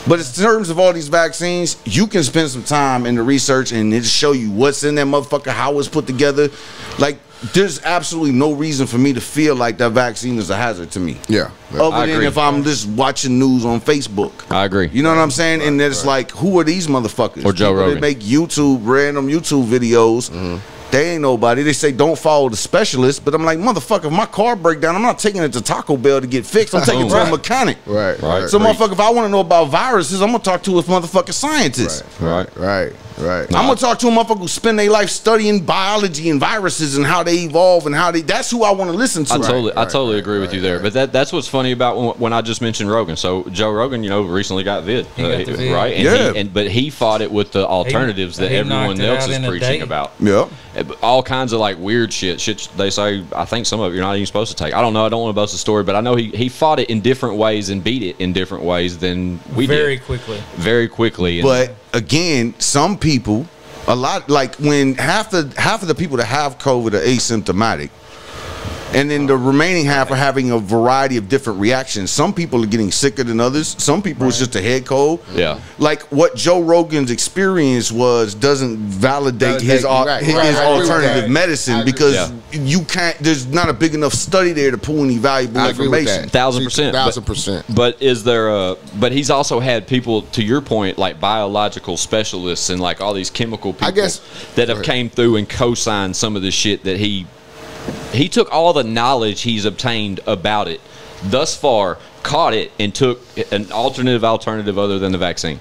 But in terms of all these vaccines, you can spend some time in the research and it'll show you what's in that motherfucker, how it's put together. Like, there's absolutely no reason for me to feel like that vaccine is a hazard to me. Other than if I'm just watching news on Facebook. I agree. You know what I'm saying? And then it's like, who are these motherfuckers? Or Joe Rogan. They make random YouTube videos. They ain't nobody. They say don't follow the specialist, but I'm like, motherfucker, if my car break down, I'm not taking it to Taco Bell to get fixed. I'm taking it to a mechanic. Right. So motherfucker, if I want to know about viruses, I'm gonna talk to a motherfucking scientist. Right. Right. I'm gonna talk to a motherfucker who spend their life studying biology and viruses and how they evolve and how they. That's who I want to listen to. I totally agree with you there. But that's what's funny about when I just mentioned Rogan. So Joe Rogan, recently got vid, right? And but he fought it with the alternatives that everyone else is preaching about. Yeah. All kinds of like weird shit they say. I think some of it you're not even supposed to take. I don't know. I don't want to boast the story, but I know he fought it in different ways and beat it in different ways than we did. Very quickly. But again, some people, a lot, like when half of the people that have COVID are asymptomatic, and then the remaining half are having a variety of different reactions. Some people are getting sicker than others. Some people it's just a head cold. Yeah. Like what Joe Rogan's experience doesn't validate his alternative medicine because you can't. There's not a big enough study there to pull any valuable information. 1,000%. 1,000%. But is there but he's also had people, to your point, like biological specialists and like all these chemical people that have came through and co-signed some of the shit that he took all the knowledge he's obtained about it thus far, caught it, and took an alternative other than the vaccine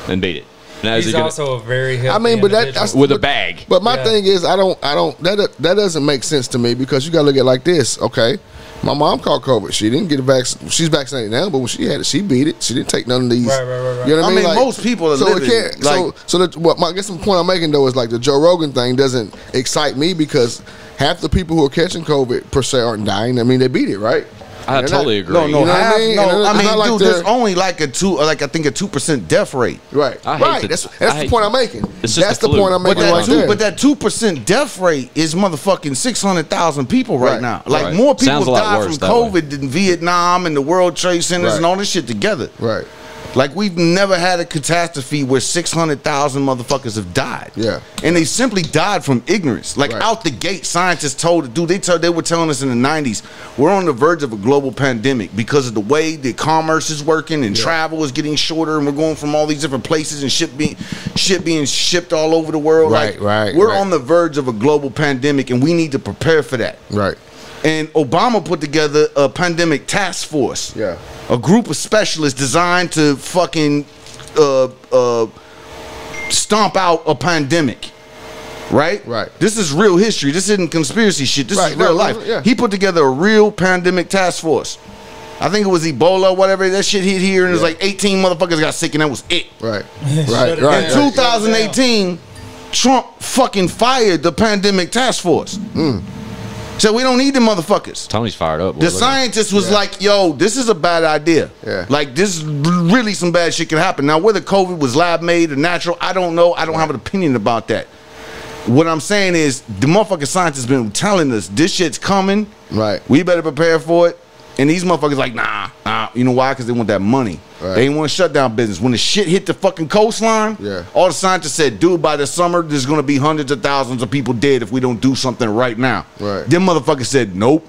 and beat it. Now, he's also a very healthy that's with a bag. But my thing is, I don't that doesn't make sense to me because you got to look at it like this. Okay, my mom caught COVID. She didn't get a vaccine. She's vaccinated now, but when she had it, she beat it. She didn't take none of these. Right. You know what I mean? Like, most people are living. I guess the point I'm making though is like the Joe Rogan thing doesn't excite me because half the people who are catching COVID per se aren't dying. I mean, they beat it, right? I totally agree. No, you know half, I mean? Dude, there's only like I think a 2% death rate. Right. That's the point I'm making. That's the point I'm making right there. But that 2% death rate is motherfucking 600,000 people right now. Like more people die from COVID than Vietnam and the World Trade Centers and all this shit together. Right. Like we've never had a catastrophe where 600,000 motherfuckers have died. Yeah. And they simply died from ignorance. Like out the gate, scientists they were telling us in the 90s, we're on the verge of a global pandemic because of the way that commerce is working and travel is getting shorter and we're going from all these different places and shit being shipped all over the world. We're on the verge of a global pandemic and we need to prepare for that. Right. And Obama put together a pandemic task force. Yeah. A group of specialists designed to fucking stomp out a pandemic. Right? Right. This is real history. This isn't conspiracy shit. This is real life. Yeah. He put together a real pandemic task force. I think it was Ebola or whatever. That shit hit here and it was like 18 motherfuckers got sick and that was it. Right. In 2018, Trump fucking fired the pandemic task force. So we don't need them motherfuckers. Tony's fired up. The scientist was like, yo, this is a bad idea. Yeah. Like, this really some bad shit can happen. Now, whether COVID was lab-made or natural, I don't know. I don't have an opinion about that. What I'm saying is, the motherfucking scientists been telling us this shit's coming. Right. We better prepare for it. And these motherfuckers like, nah. You know why? Because they want that money. Right. They ain't want to shut down business. When the shit hit the fucking coastline, all the scientists said, dude, by the summer, there's going to be hundreds of thousands of people dead if we don't do something right now. Right. Them motherfuckers said, nope.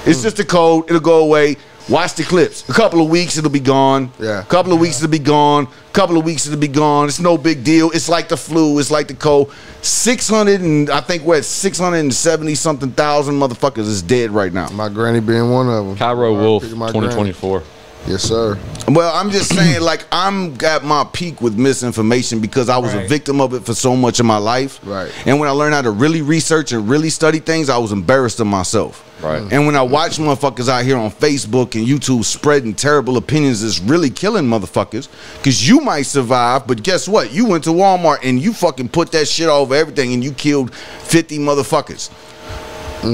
It's just a code. It'll go away. Watch the clips. A couple of weeks, it'll be gone. Yeah. A couple of weeks, it'll be gone. A couple of weeks, it'll be gone. It's no big deal. It's like the flu. It's like the cold. 600 and I think we're at 670 something thousand motherfuckers is dead right now. My granny being one of them. Cairo Wolf, 2024. Yes, sir. Well, I'm just saying, like, I'm at my peak with misinformation because I was a victim of it for so much of my life. Right. And when I learned how to really research and really study things, I was embarrassed of myself. Right. And when I watch motherfuckers out here on Facebook and YouTube spreading terrible opinions, it's really killing motherfuckers. Because you might survive, but guess what? You went to Walmart and you fucking put that shit over everything and you killed 50 motherfuckers.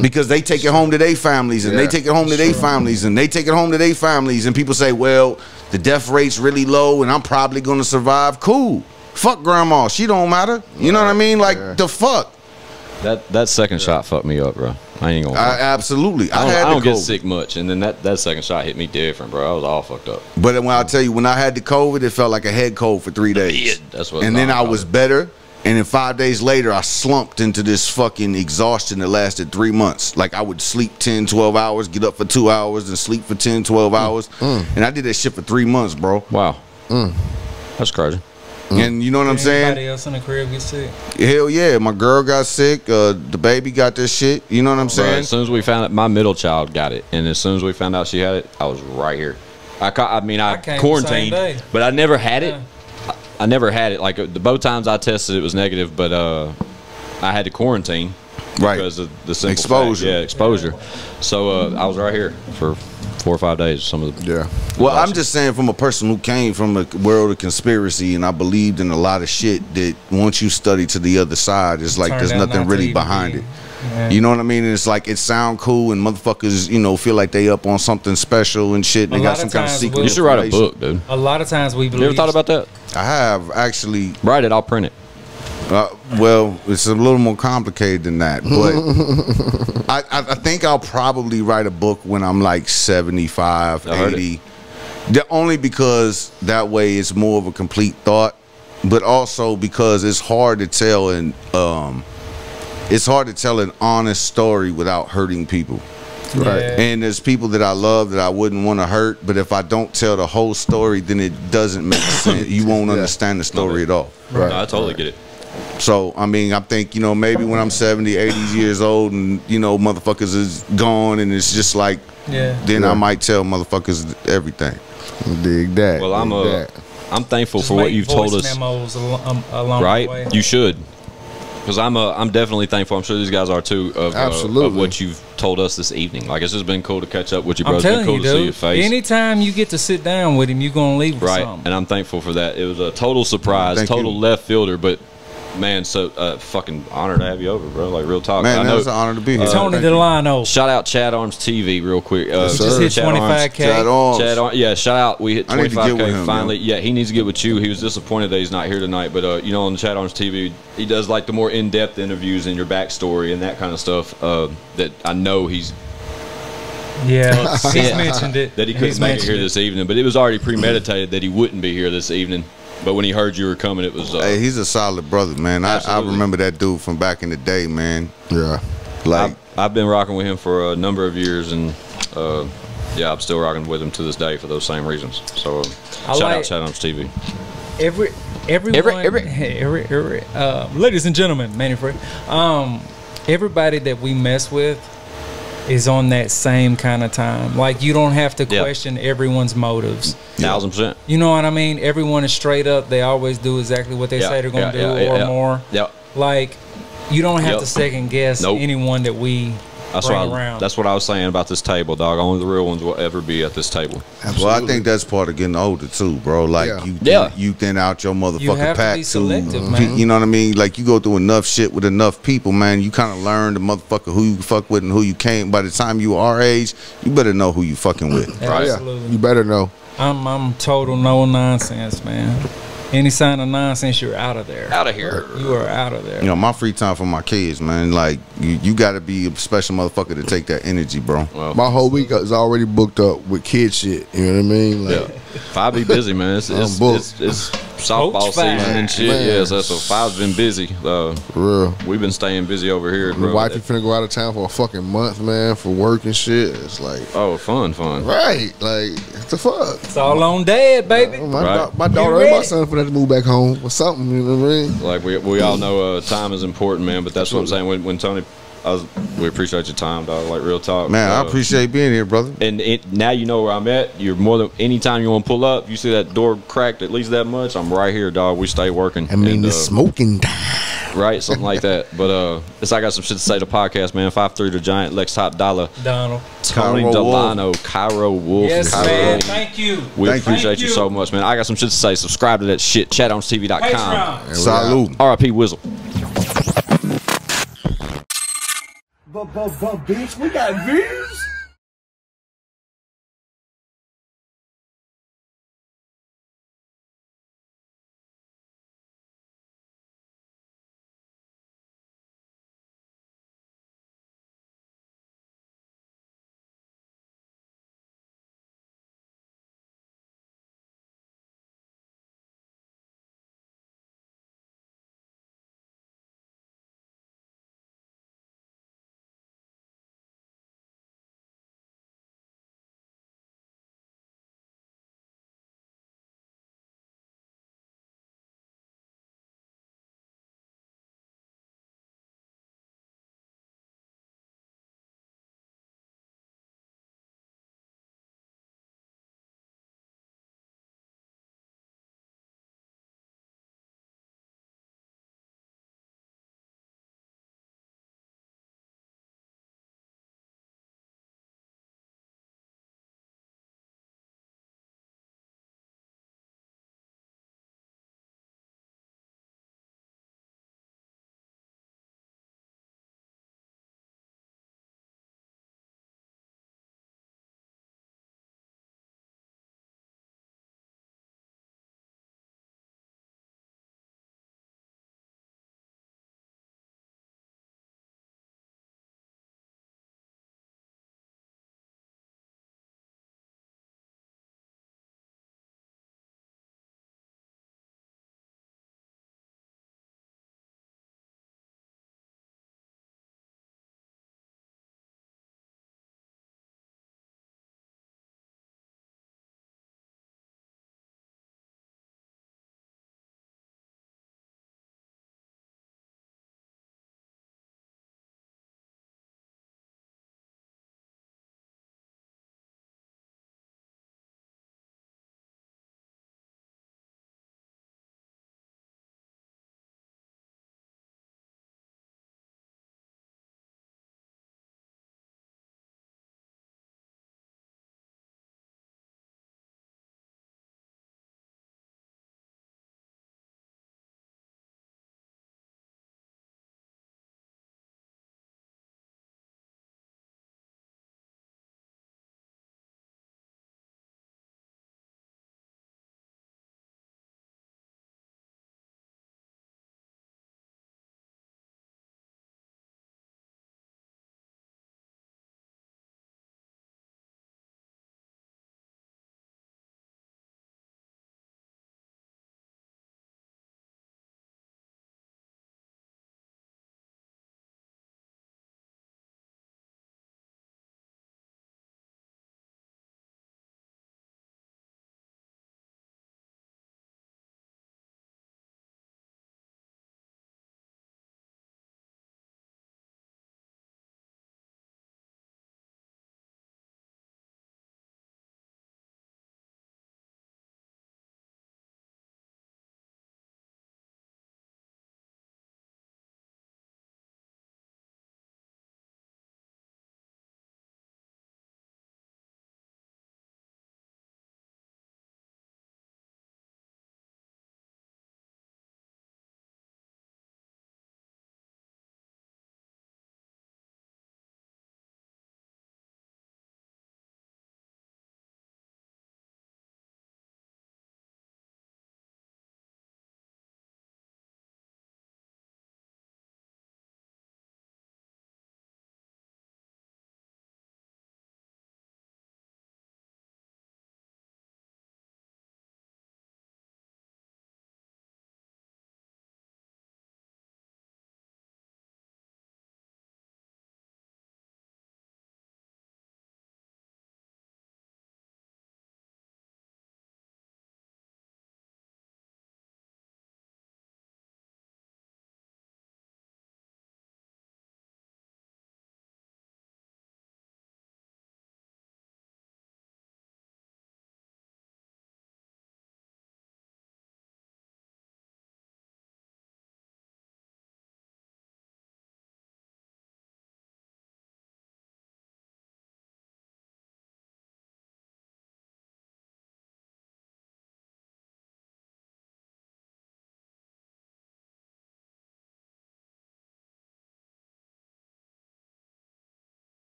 Because they take it home to their families and they take it home to their families and they take it home to their families and people say, well, the death rate's really low and I'm probably going to survive. Cool. Fuck grandma. She don't matter. You know what I mean? Like, the fuck. That second shot fucked me up, bro. I ain't gonna lie. Absolutely. I don't get sick much, and then that second shot hit me different, bro. I was all fucked up. But when I tell you, when I had the COVID, it felt like a head cold for 3 days. That's what. And then I was better. And then 5 days later, I slumped into this fucking exhaustion that lasted 3 months. Like, I would sleep 10, 12 hours, get up for 2 hours, and sleep for 10, 12 hours. And I did that shit for 3 months, bro. Wow. That's crazy. And you know what I'm saying? Anybody else in the crib get sick? Hell yeah. My girl got sick. The baby got this shit. You know what I'm saying? Right. As soon as we found out, my middle child got it. And as soon as we found out she had it, I was right here. I quarantined, but I never had it. I never had it. Like both times I tested, it was negative, but I had to quarantine. Right. Because of the simple exposure. Fact. Yeah, exposure. So I was right here for 4 or 5 days. Some of the Well, I'm just saying from a person who came from a world of conspiracy, and I believed in a lot of shit that once you study to the other side, it's like there's nothing really behind it. Yeah. You know what I mean? And it's like it sound cool, and motherfuckers, you know, feel like they up on something special and shit. And they got some kind of secret. You should write a book, dude. A lot of times we believe. You ever thought about that? I have actually. Write it. I'll print it. Well, it's a little more complicated than that, but I think I'll probably write a book when I'm like 75, 80. Only because that way it's more of a complete thought, but also because it's hard to tell an honest story without hurting people. Right. Yeah. And there's people that I love that I wouldn't want to hurt, but if I don't tell the whole story, then it doesn't make sense. You won't understand the story at all. Right. No, I totally get it. So, I mean, I think, you know, maybe when I'm 70, 80 years old and, you know, motherfuckers is gone and it's just like, then I might tell motherfuckers everything. Dig that. Well, I'm thankful just for what you've told us. Memos along right? the way. You should. Because I'm definitely thankful. I'm sure these guys are too of what you've told us this evening. Like, it's just been cool to catch up with you, bro. It's been cool to see your face. Anytime you get to sit down with him, you're gonna leave with something. And I'm thankful for that. It was a total surprise, total left fielder, but man, so fucking honor to have you over, bro. Like, real talk. Man, it's an honor to be here. Toni Delano. Shout out ChadArmesTV real quick. Just hit 25K. Yeah, shout out. We hit 25K finally. Yeah, he needs to get with you. He was disappointed that he's not here tonight, but you know, on the ChadArmesTV, he does like the more in-depth interviews and your backstory and that kind of stuff. That I know he's. Yeah, he's mentioned it. That he couldn't make it here this evening, but it was already premeditated that he wouldn't be here this evening. But when he heard you were coming, it was. Hey, he's a solid brother, man. I remember that dude from back in the day, man. Yeah. Like I've been rocking with him for a number of years, and yeah, I'm still rocking with him to this day for those same reasons. So shout out ChadArmesTV. Ladies and gentlemen, Manny Frey, everybody that we mess with is on that same kind of time. Like, you don't have to question everyone's motives. 1000%. You know what I mean? Everyone is straight up. They always do exactly what they say they're going to do or more. Like, you don't have to second guess anyone that we bring around. That's what I was saying about this table, dog. Only the real ones will ever be at this table. Absolutely. Well, I think that's part of getting older too, bro. Like you thin out your motherfucking pack too. Man. You know what I mean? Like, you go through enough shit with enough people, man. You kind of learn the motherfucker who you fuck with and who you can't. By the time you our age, you better know who you fucking with. Absolutely. You better know. I'm total no nonsense, man. Any sign of nonsense, you're out of there. Out of here. You are out of there. You know, my free time for my kids, man. Like, you got to be a special motherfucker to take that energy, bro. Well, my whole week is already booked up with kid shit. You know what I mean? Like, Five be busy, man. It's softball season and shit. Man. Yeah, so Five's been busy. For real. We've been staying busy over here. My wife finna go out of town for a fucking month, man, for work and shit. It's like, oh, fun. Right. Like, what the fuck? It's all on dad, baby. My daughter and my son finna have to move back home or something, you know what I mean? Like, we all know time is important, man, but that's what I'm saying. When Toni, we appreciate your time, dog. Like, real talk. Man, I appreciate being here, brother. And now you know where I'm at. You're more than anytime you want to pull up. You see that door cracked at least that much. I'm right here, dog. We stay working. I mean, it's smoking time. Right, something like that. But I got some shit to say to the podcast, man. 5'3" the Giant, Lex Topdollar, Donald, Toni Delano, Cairo Wolf. Yes, man. Thank you. We appreciate you so much, man. I got some shit to say. Subscribe to that shit. ChadArmesTV.com. Salute. R.I.P. Wizzle. But bitch, we got views.